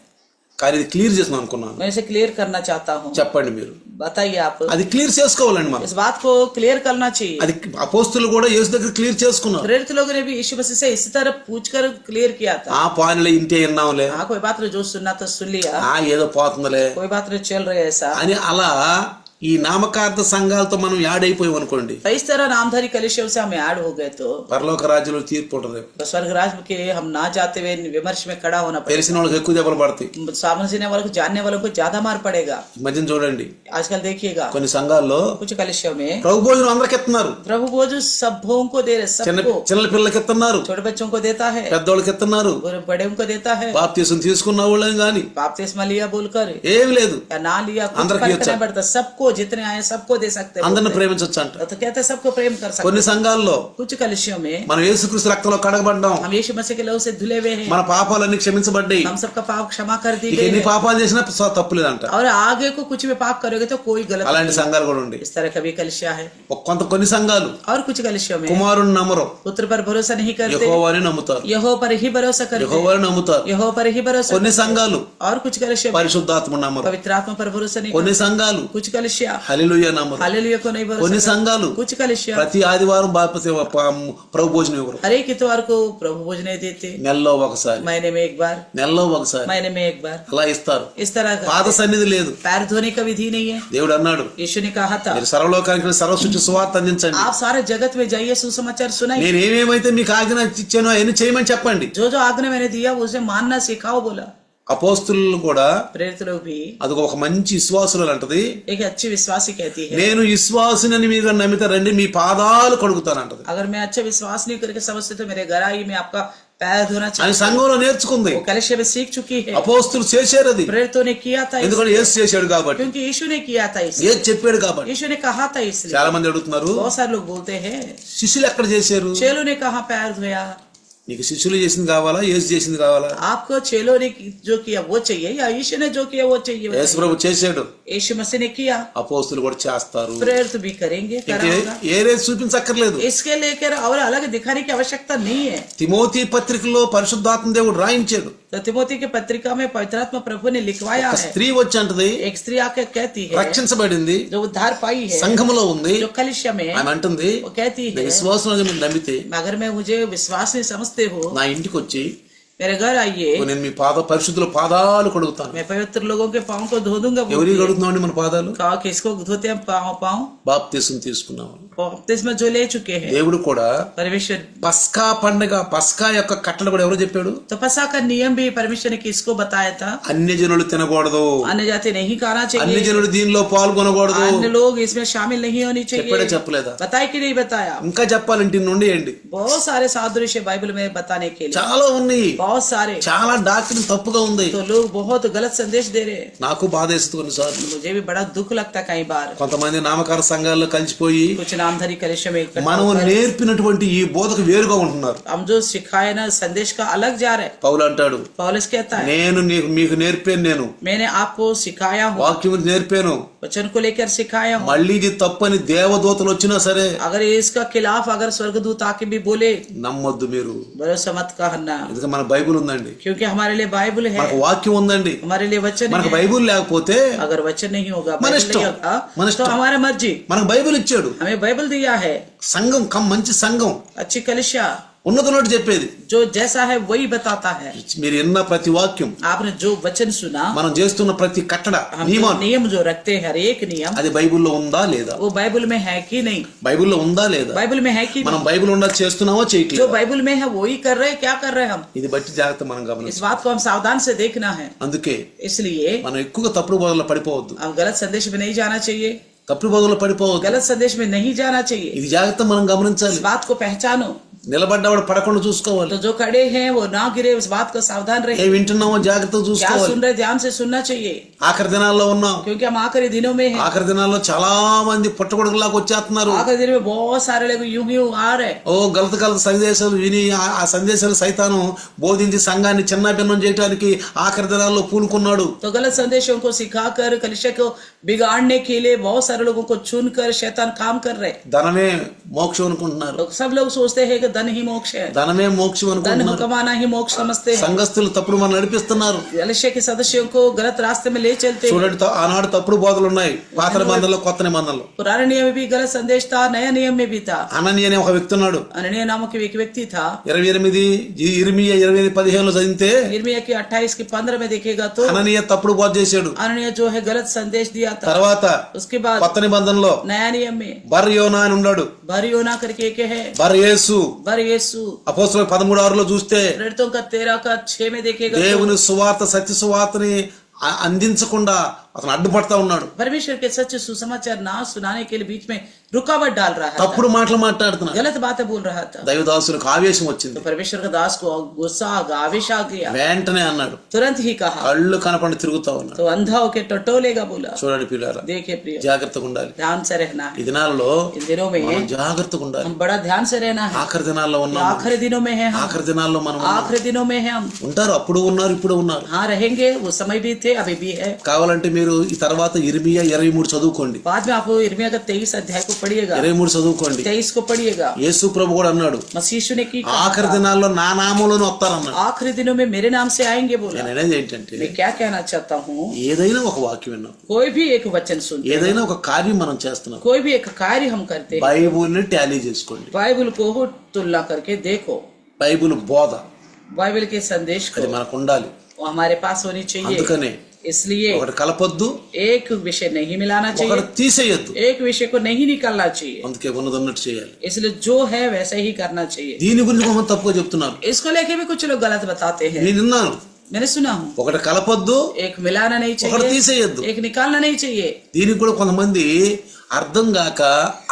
కానీ ఇది క్లియర్ చేసిన అనుకున్నాను.
मैं इसे क्लियर करना चाहता हूँ,
చెప్పండి మీరు.
बताइए आप।
అది క్లియర్ చేసుకోవాలండి మనం.
इस बात को क्लियर करना चाहिए।
అది అపోస్తులు కూడా యేసు దగ్గర క్లియర్ చేసుకున్నారు.
प्रेरित लोगों ने भी यीशु मसीह से इसी तरह पूछकर क्लियर किया था।
ఆ పానిలే ఇంటే విన్నాంలే,
हाँ, कोई बात नहीं, जो सुनना था सुन लिया,
ఏదో పోతుందిలే
कोई बात नहीं, चल रहे ऐसा।
అని అలా ఈ నామకార్థ సంఘాలతో మనం యాడ్ అయిపోయాం అనుకోండి,
तो इस तरह नामधारी कलिसियों से हम ऐड हो गए तो
పరలోక రాజ్యంలో తీర్పు ఉంటుంది.
स्वर्ग राज्य के हम ना जाते हुए विमर्श में खड़ा होना
తెలిసిన వాళ్ళకి ఎక్కువ దెబ్బలు పడతాయి.
पड़ेगा, समझने वालों को, जानने वालों को ज्यादा मार पड़ेगा।
ఈ మధ్యన చూడండి,
आजकल देखिएगा
కొన్ని సంఘాల్లో
कुछ कलिसियों में
ప్రభు భోజనం అందరికి ఇస్తున్నారు.
प्रभु भोज सबों को दे रहे, सबको,
చిన్న పిల్లలకి ఇస్తున్నారు,
छोटे बच्चों को देता है,
పెద్దోళ్ళకి ఇస్తున్నారు,
बड़े को देता है।
బాప్తీసం తీసుకున్న వాళ్ళని గాని
बाप्तिस्मा लिया बोलकर
ఏమి లేదు,
या ना लिया, कुछ
अंदर
फर्क
किया
नहीं पड़ता, सबको जितने आए सबको दे सकते हैं।
అందరిని ప్రేమించొచ్చు అంట.
तो कहते हैं सबको प्रेम कर सकते
కొన్ని
हैं।
సంఘాల్లో
कुछ कलिसियों में
మనం యేసుక్రీస్తు రక్తంలో కడగబడ్డాం,
हम यीशु मसीह के लहू से धुले हुए हैं,
మన పాపాలన్నీ క్షమించబడ్డాయి,
हम सबका पाप क्षमा कर दी
ఇక
गई
ఎన్ని
है,
పాపాలు చేసినా తప్పులేదంట.
और आगे को कुछ भी पाप करोगे तो कोई गलत
అలాంటి
नहीं।
సంఘాలు కూడా ఉండి
इस तरह का भी कलिसिया है।
కొన్ని సంఘాలు
और कुछ कलिसियों में
కుమారుని నమ్మరు,
पुत्र पर भरोसा नहीं करते,
యెహోవాని నమ్ముతారు,
यहोवा पर ही भरोसा करते,
యెహోవాని నమ్ముతారు.
यहोवा पर ही भरोसा
కొన్ని
करते।
సంఘాలు
और कुछ कलिसिया में
పరిశుద్ధాత్మ నమ్మరు,
पवित्र आत्मा पर भरोसा नहीं
కొన్ని
करते।
సంఘాలు
कुछ कलिसिया
హల్లెలూయా నమ్మరు,
हालेलुया को नहीं
కొన్ని
भरोसा
సంఘాలు
करते। कुछ कलिसिया
ప్రతి ఆదివారం ప్రభు భోజనం ఇవ్వరు,
हर एक इतवार को प्रभु भोज नहीं देते,
నెలలో ఒకసారి,
महीने में एक बार,
నెలలో ఒకసారి
महीने में एक बार,
అలా ఇస్తారు.
इस तरह
పాద
का
సన్నిధి లేదు.
पैर धोने का विधि नहीं है।
దేవుడు అన్నాడు,
यीशु ने कहा था,
మీరు సర్వలోకానికి సర్వసృష్టి సువార్త అందించండి,
आप सारे जगत में जाइए, सुसमाचार सुनाइए,
నేను ఏమేమైతే మీకు ఆజ్ఞ ఇచ్చానో అవన్నీ చేయమని చెప్పండి.
जो जो आज्ञा मैंने दिया उसे मानना सिखाओ बोला।
అపోస్తులు కూడా
प्रेरित लोग भी
అది ఒక మంచి విశ్వాసులు అంటది,
एक अच्छी विश्वासी कहती है,
నేను విశ్వాసునని మీరు నమ్మితే రండి మీ పాదాలు కడుగుతానంటది.
अगर मैं अच्छा विश्वास नहीं करके समझते तो मेरे घर आई, मैं आपका पैर धोना
అని
चाहिए।
సంఘంలో నేర్చుకుంది,
वो कलिसिया में सीख चुकी है,
అపోస్తులు చేశారు అది.
प्रेरितों ने किया था
ఎందుకంటే యేసు చేశాడు కాబట్టి,
क्योंकि यीशु ने किया था इसलिए,
యేసు చెప్పాడు కాబట్టి.
यीशु ने कहा था इसलिए।
చాలా మంది అడుగుతున్నారు,
बहुत सारे लोग बोलते हैं
శిష్యులు ఎక్కడ చేశారు?
चेलों ने कहा पैर धोया।
నీకు శిష్యులు చేసింది కావాలా, యేసు చేసింది కావాలా?
आपको चेलों ने जो किया वो चाहिए या यीशु ने जो किया वो चाहिए?
యేసు ప్రభు చేశాడు,
यीशु मसीह ने किया,
అపోస్తులు కూడా చేస్తారు.
प्रेरित भी करेंगे, करा होगा।
ఏ రేసు చూపించక్కర్లేదు.
इसके लेकर और अलग दिखाने की आवश्यकता नहीं है।
తిమోతి పత్రికలో పరిశుద్ధాత్మ దేవుడు రాయించాడు.
तो तिमोथी की पत्रिका में पवित्रात्मा प्रभु ने लिखवाया
ఒక
है।
స్త్రీ వచ్చి అంటది,
एक स्त्री आके कहती है,
రక్షించబడింది,
जो उद्धार पाई है,
సంఘములో ఉంది,
जो కలిసియా में,
ఆమె అంటుంది,
वो कहती है,
విశ్వాసంలో మీరు నమ్మితే
अगर मैं मुझे विश्वास नहीं समझते हो,
నా ఇంటికి వచ్చి
मेरे घर आइए,
నేను మీ పరిశుద్ధుల పాదాలు కడుగుతాను.
मैं पवित्र लोगों के पाँव को धो दूंगा।
ఎవరికి కడుగుతున్నామండి మన పాదాలు?
किसको धोते हैं? पाँव
బాప్తిసం తీసుకున్నాము.
बपतिस्मा जो ले चुके हैं
దేవుడు కూడా
परमेश्वर,
పస్కా పండుగ పస్కా యొక్క కట్టడ కూడా ఎవరు చెప్పాడు?
तो फसा का नियम भी परमेश्वर ने किसको बताया था?
అన్యజనులు తినకూడదు,
अन्य जाति नहीं खाना चाहिए,
అన్యజనులు దీనిలో పాల్గొనకూడదు.
अन्य लोग इसमें शामिल नहीं होनी
చెప్పాడా
चाहिए।
చెప్పలేదా?
बताया कि नहीं बताया?
ఇంకా చెప్పాలంటే నుండి ఏంటి
बहुत सारे सादृश्य बाइबल में बताने के लिए,
చాలా ఉన్నాయి.
बहुत सारे,
చాలా డాక్టరీన్ తప్పుగా ఉంది.
तो लोग बहुत गलत संदेश दे रहे हैं।
నాకు బాధ వేస్తుంది కొన్నిసార్లు.
मुझे भी बड़ा दुख लगता है कई बार,
కొంతమంది నామకార సంఘాల్లో కలిసిపోయి
कुछ नामधारी कलेश में इकट्ठा
మనం
होकर
నేర్పినటువంటి ఈ బోధకు వేరుగా ఉంటున్నారు.
हम जो सिखाए ना संदेश का अलग जा रहे हैं।
పౌలు అంటాడు,
पौलुस कहता है,
నేను మీకు నేర్పాను, నేను
मैंने आपको सिखाया हूँ,
వాక్యం నేర్పాను,
वचन को लेकर सिखाया हूँ।
మళ్ళీ ఇది తప్పని దేవదూతలు వచ్చినా సరే
अगर इसका खिलाफ अगर स्वर्गदूत आके भी बोले,
నమ్మొద్దు మీరు.
भरोसा मत करना,
ఎందుకంటే మన బైబిల్ ఉందండి,
क्योंकि हमारे लिए बाइबल है,
మనకు వాక్యం ఉందండి.
हमारे लिए वचन
మనకు
है।
బైబిల్ లేకపోతే
अगर वचन नहीं होगा,
మన
बाइबल
इष्टం,
नहीं होगा,
మన
तो
इष्टం.
हमारा मर्जी।
మనకు బైబిల్ ఇచ్చాడు,
हमें बाइबल दिया है,
సంఘం మంచి సంఘం
अच्छी कलिसिया
ఉన్నతున్నట్టు చెప్పేది.
जो जैसा है वही बताता है।
మీరు విన్న ప్రతి వాక్యం,
आपने जो वचन सुना,
మనం చేస్తున్న ప్రతి కట్టడ
हम जो
నియమం
नियम जो रखते हैं, हर एक नियम,
అది బైబిల్లో ఉందా లేదా?
वो बाइबल में है कि नहीं?
బైబిల్లో ఉందా లేదా?
बाइबल में है कि
మనం
नहीं?
బైబిల్ ఉన్నది చేస్తున్నామో
जो
చేయట్లేదు?
बाइबल में है वही कर रहे हैं, क्या कर रहे हैं हम?
ఇది బట్టి జాగ్రత్త మనం
इस
గమనించాలి.
बात को हम सावधान से देखना है।
అందుకే
इसलिए
మనం ఎక్కువగా తప్పుడు బోధనలో పడిపోవద్దు.
हम गलत संदेश में नहीं जाना चाहिए,
తప్పుడు బోధనలో పడిపోవద్దు.
गलत संदेश में नहीं जाना चाहिए।
ఇది జాగ్రత్త మనం గమనించాలి.
इस बात को पहचानो,
నిలబడ్డవాడు పడకుండా చూసుకోవాలి.
तो जो खड़े हैं वो ना गिरे, उस बात को सावधान
ఏ
रहे।
వింటున్నామో జాగ్రత్తగా
क्या
చూసుకోవాలి.
सुन रहे, ध्यान से सुनना चाहिए,
ఆఖరి దినాల్లో ఉన్నాం.
क्योंकि हम आखिरी दिनों में हैं।
ఆఖరి దినాల్లో చాలా మంది పుట్టగొడుగులాగా వచ్చేస్తున్నారు.
आखिरी दिन में बहुत सारे लोग यूं ही आ रहे हैं।
ఓ గలత సందేశాలు విని ఆ సందేశాలు సైతాను బోధించి సంఘాన్ని చిన్న భిన్నం చేయడానికి ఆఖరి దినాల్లో పూనుకున్నాడు.
तो गलत संदेशों को सिखाकर कलिसिया को बिगाड़ने के लिए बहुत सारे लोगों को चुनकर शैतान काम कर रहे हैं।
ధనమే మోక్షం అనుకుంటున్నారు.
सब लोग सोचते हैं कि धन ही मोक्ष है,
ధనమే మోక్షం
धन
అనుకుంటున్నారు.
कमाना ही मोक्ष समझते हैं।
సంఘస్థులు తప్పుడు మనం నడిపిస్తున్నారు.
कलिसिया के सदस्यों को गलत रास्ते में ले चलते हैं।
చూడండి, ఆనాడు తప్పుడు బోధలు ఉన్నాయి, పాత నిబంధనలో కొత్త నిబంధనలో.
पुराने नियम में भी गलत संदेश था, नया नियम में भी था।
అననీయ అనే ఒక వ్యక్తి ఉన్నాడు.
अननीय नामक एक व्यक्ति था।
28 ఇర్మియా 28:15 చదివితే
यिर्मयाह की 28 की 15 में देखेगा तो
అననీయ తప్పుడు బోధ చేశాడు.
अननीय जो है गलत संदेश दिया था।
తర్వాత
उसके बाद
కొత్త నిబంధనలో
नया नियम में
బర్ యోనా అని ఉన్నాడు.
बरयोना करके एक है,
బర్ యేసు
बर यीशु।
అపోస్తలుల 13:6 చూస్తే
प्रेरितों का 13 का 6 में देखेगा तो
దేవుని సువార్త సత్య సువార్తని అందించకుండా అతను అడ్డుపడతా ఉన్నాడు.
परमेश्वर के सच्चे सुसमाचार ना सुनाने के लिए बीच में रुकावट डाल रहा था,
తప్పుడు మాటలు మాట్లాడుతున్నాడు.
गलत बातें बोल रहा था।
దైవదాసులకు ఆవేశం వచ్చింది.
तो परमेश्वर का दास को गुस्सा आ गया, आवेश आ गया,
వెంటనే అన్నాడు,
तुरंत ही कहा,
కళ్ళు కనపడి తిరుగుతా ఉన్నాడు.
तो अंधा होके टटोलेगा बोला।
చూడండి పిల్లారా,
देखे प्रिय,
జాగ్రత్తగా ఉండాలి.
ध्यान से रहना
ఈ
है।
దినాల్లో
इन दिनों में
మనం జాగ్రత్తగా ఉండాలి.
हम बड़ा ध्यान से रहना है।
ఆఖరి దినాల్లో ఉన్నాం.
आखिरी दिनों में है हम,
ఆఖరి దినాల్లో మనం
आखिरी दिनों में है हम।
ఉంటారు. అప్పుడు ఉన్నారు, ఇప్పుడు ఉన్నారు.
हाँ रहेंगे, वो समय भी थे, अभी भी है।
కావాలంటే మీరు ఈ తర్వాత ఇర్మియా 23 చదువుకోండి.
बाद में आप यिर्मयाह का 23 अध्याय को पढ़िएगा,
23 చదువుకోండి.
23 को पढ़िएगा।
యేసు ప్రభు కూడా అన్నాడు,
मसीह यीशु ने की कहा
ఆఖరి
था,
దినాల్లో నా నామంలోనే వస్తారన్నాడు.
आखिरी दिनों में मेरे नाम से आएंगे बोला।
నేను అనేది ఏంటంటే,
मैं क्या कहना चाहता हूँ,
ఏదైనా ఒక వాక్యం విన్నాం,
कोई भी एक वचन सुनते हैं,
ఏదైనా ఒక కార్యం మనం చేస్తున్నాం,
कोई भी एक कार्य हम करते हैं,
బైబుల్ని టాలీ చేసుకోండి.
बाइबल को तुलना करके देखो।
బైబుల్ బోధ
बाइबल के संदेश
అది
को
మనకు ఉండాలి.
वो हमारे पास होनी चाहिए।
అందుకనే
इसलिए
ఒకటి కలపొద్దు,
एक विषय नहीं मिलाना
ఒకటి
चाहिए,
తీసేయొద్దు.
एक विषय को नहीं निकालना चाहिए।
అందుకే ఉన్నదన్నట్టు చేయాలి.
इसलिए जो है वैसा ही करना चाहिए।
దీని గురించి మనం తప్పుగా చెప్తున్నారు.
इसको लेके भी कुछ लोग गलत बताते हैं,
నేను విన్నాను.
मैंने सुना हूँ।
ఒకటి కలపొద్దు,
एक मिलाना नहीं
ఒకటి
चाहिए,
తీసేయొద్దు.
एक निकालना नहीं चाहिए।
దీనికి కూడా కొంతమంది అర్థం కాక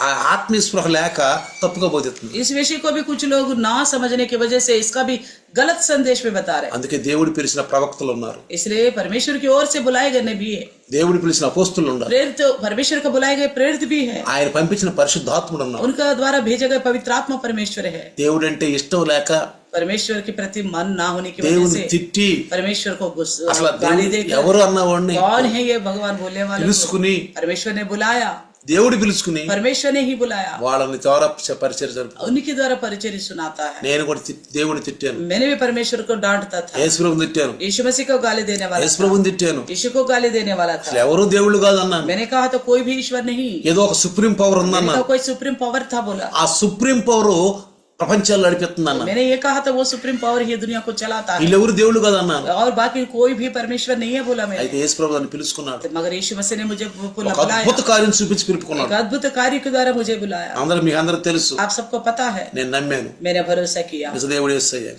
ఆ ఆత్మీయ స్పృహ లేక తప్పుగా బోధిస్తున్నారు.
इस विषय को भी कुछ लोग ना समझने की वजह से इसका भी गलत संदेश में बता रहे हैं।
అందుకే దేవుడు పిలిచిన ప్రవక్తలు ఉన్నారు,
इसलिए परमेश्वर की ओर से बुलाए गए नबी है,
దేవుడు పిలిచిన అపోస్తులు ఉన్నారు,
प्रेरित परमेश्वर का बुलाए गए प्रेरित भी है,
ఆయన పంపించిన పరిశుద్ధాత్ముడు ఉన్నారు.
उनका द्वारा भेजे गए पवित्र आत्मा परमेश्वर है।
దేవుడు అంటే ఇష్టం లేక
परमेश्वर के प्रति मन ना होने की वजह
దేవుని
से
తిట్టి
परमेश्वर को गुस्सा
అసలు
गाली
దేవుడు
देकर,
ఎవరు అన్నవాడిని
कौन है ये भगवान बोलने वाले को?
పిలుచుకుని,
परमेश्वर ने बुलाया,
దేవుడు పిలుచుకుని
परमेश्वर ने ही बुलाया,
వాళ్ళని ద్వారా పరిచయం జరుపు.
उन्हीं के द्वारा परिचय सुनाता है।
నేను కూడా దేవుడిని తిట్టాను,
मैंने भी परमेश्वर को डांटता था,
యేసు ప్రభుని తిట్టాను,
यीशु मसीह को गाली देने वाला
యేసు
था,
ప్రభుని తిట్టాను.
यीशु को गाली देने वाला
అసలు
था।
ఎవరు దేవుళ్ళు కాదు అన్నాను.
मैंने कहा तो कोई भी ईश्वर नहीं,
ఏదో ఒక సుప్రీం పవర్
मैंने
ఉందన్నా.
कहा कोई सुप्रीम पावर था बोला।
ఆ సుప్రీం పవర్ ప్రపంచాలు నడిపిస్తుంది అన్న.
मैंने ये कहा था वो सुप्रीम पावर ही दुनिया को चलाता है
వీళ్ళెవరు దేవుళ్ళు కదా అన్నాను.
और बाकी कोई भी परमेश्वर नहीं है बोला मैंने।
అయితే యేసు ప్రభువు నన్ను పిలుచుకున్నాడు.
मगर यीशु मसीह ने मुझे
ఒక
बुलाया,
అద్భుత కార్యం చూపించి పిలుపుకున్నాడు.
एक अद्भुत कार्य के द्वारा मुझे बुलाया।
మీకు అందరూ తెలుసు,
आप सबको पता है,
నేను నమ్మాను.
मैंने भरोसा किया
నిజదేవుడు యేసయ్య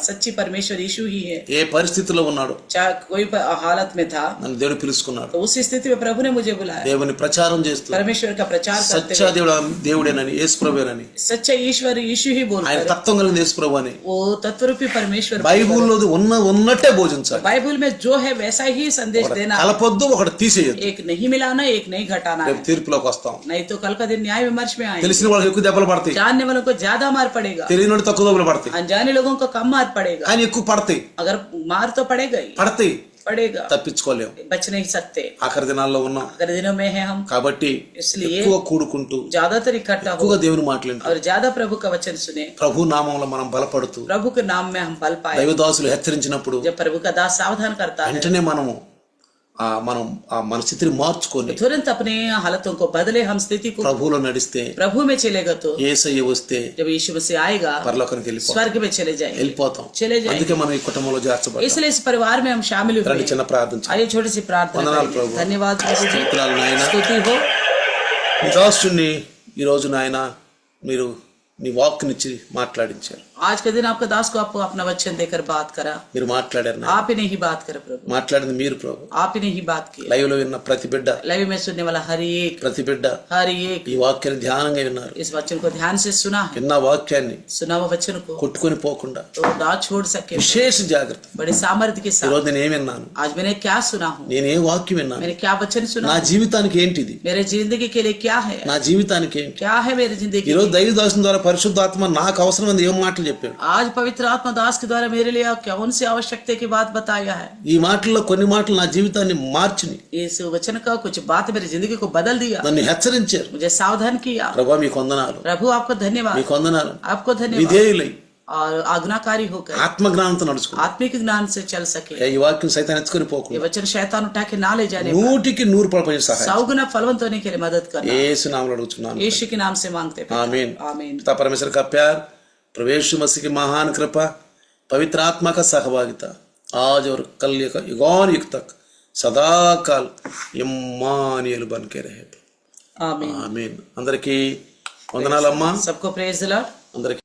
सच्ची परमेश्वर यीशु ही है।
ఏ పరిస్థితిలో ఉన్నాడు,
चाहे कोई हालत में था,
నన్ను దేవుడు పిలుచుకున్నాడు.
तो उस स्थिति में प्रभु ने मुझे बुलाया।
దేవుని ప్రచారం చేస్తూ
परमेश्वर का प्रचार करते
సత్య దేవుడేనని, యేసు ప్రభువేనని,
सच्चा ईश्वर यीशु ही बोलता
ఆయన
है,
తత్వం కలిగిన యేసు ప్రభు అని
वो तत्वरूपी परमेश्वर।
బైబిల్లో ఉన్నట్టే భోజించాలి.
बाइबल में जो है वैसा ही संदेश देना,
కలపొద్దు, ఒకటి తీసేయద్దు.
एक नहीं मिलाना, एक नहीं घटाना
రేపు
है।
తీర్పులోకి వస్తాం.
नहीं तो कल का दिन न्याय विमर्श में आएंगे।
తెలిసిన వాళ్ళకి ఎక్కువ దెబ్బలు పడతాయి,
जानने वालों को ज्यादा मार पड़ेगा,
తెలియని వాళ్ళకి తక్కువ దెబ్బలు పడతాయి.
अनजाने लोगों को कम मार पड़ेगा,
కానీ ఎక్కువ పడతాయి.
अगर मार तो पड़ेगा ही,
పడతాయి,
पड़ेगा,
తప్పించుకోలేము.
बच नहीं सकते।
ఆఖరి దినాల్లో ఉన్నాం
अगर दिनों में है हम,
కాబట్టి
इसलिए
ఎక్కువ కూడుకుంటూ
ज्यादातर इकट्ठा हो
ఎక్కువగా దేవుని మాటలు
और ज्यादा प्रभु का वचन सुने,
ప్రభు నామంలో మనం బలపడుతూ
प्रभु के नाम में हम बल पाए।
దైవదాసులు హెచ్చరించినప్పుడు
जब प्रभु का दास सावधान करता है,
వెంటనే మనం మన స్థితిని మార్చుకొని
तुरंत अपने हालतों को बदले, हम स्थिति को
ప్రభువులో నడిస్తే,
प्रभु में चलेगा तो
యేసయ్య వస్తే
जब यीशु मसीह आएगा
పరలోకానికి
स्वर्ग में चले जाएंगे,
వెళ్ళిపోతాం.
चले जाएंगे।
అందుకే మనం ఈ కుటుంబంలో చేర్చబడ్డాం.
इसलिए इस परिवार में हम शामिल हुए।
రండి చిన్న ప్రార్థన చేద్దాం.
आइए छोटी सी प्रार्थना
వందనాలు
करें।
ప్రభు.
धन्यवाद प्रभु जी,
స్తోత్రాలు నాయనా.
स्तुति हो।
ఈ దాసుని ఈ రోజు నాయన మీరు నీ వాక్కునిచ్చి మాట్లాడించారు.
आज के दिन आपका दास को आपको अपना वचन देकर बात करा,
మీరు మాట్లాడారు నాయనా.
आप ही ने ही बात करा प्रभु,
మాట్లాడింది మీరు ప్రభు.
आप ही ने ही बात की।
లైవ్ లో విన్న ప్రతి బిడ్డ,
लाइव में सुनने वाला हर एक
ఈ వాక్యాన్ని ధ్యానంగా విన్నారు.
इस वचन को ध्यान से सुना है,
విన్న వాక్యాన్ని
सुना हुआ वचन को
కొట్టుకొని పోకుండా
तो ना छोड़ सके,
విశేష జాగ్రత్త.
बड़े सामर्थ्य के
ఈ
साथ।
రోజు నేను ఏం విన్నాను,
आज मैंने क्या सुना हूँ,
నేను ఏ వాక్యం విన్నాను,
मैंने क्या वचन सुना,
నా జీవితానికి ఏంటిది,
मेरे जिंदगी के लिए क्या है,
నా జీవితానికి ఏంటి.
क्या है मेरी जिंदगी।
ఈ రోజు దైవదాసుని ద్వారా పరిశుద్ధాత్మ నాకు అవసరమైంది ఏం మాటలు చెప్పాడు.
आज पवित्र आत्मा दास के द्वारा मेरे लिए कौन सी आवश्यकता की बात बताया है।
ఈ మాటల్లో కొన్ని మాటలు నా జీవితాన్ని మార్చిని,
इस वचन का कुछ बात मेरी जिंदगी को बदल दिया,
నన్ను హెచ్చరించారు.
मुझे सावधान किया।
ప్రభా మీకు వందనాలు,
प्रभु आपको धन्यवाद,
మీకు వందనాలు.
आपको धन्यवाद।
విధేయులై
और आज्ञाकारी होकर
ఆత్మజ్ఞానంతో నడుచుకున్నాను.
आत्मिक ज्ञान से चल सके।
ఈ వాక్యం సైతాన్ని ఎత్తుకొని
ये
పోకుండా
वचन शैतान उठा के ना ले जाने,
100% సహాయం
100 गुना फलवंत होने के लिए मदद करना,
యేసు నామములో అడుగుతున్నాను.
यीशु के नाम से मांगते हैं।
आमीन।
आमीन।
पिता परमेश्वर का प्यार, प्रभु यीशु मसीह की महान कृपा, पवित्र आत्मा का सहभागिता आज और कल युगान युग तक सदा काल इम्मानुएल बन के रहे।
आमीन।
आमीन। అందరికీ వందనాలమ్మా.
सबको प्रेज द लॉर्ड।
అందరికీ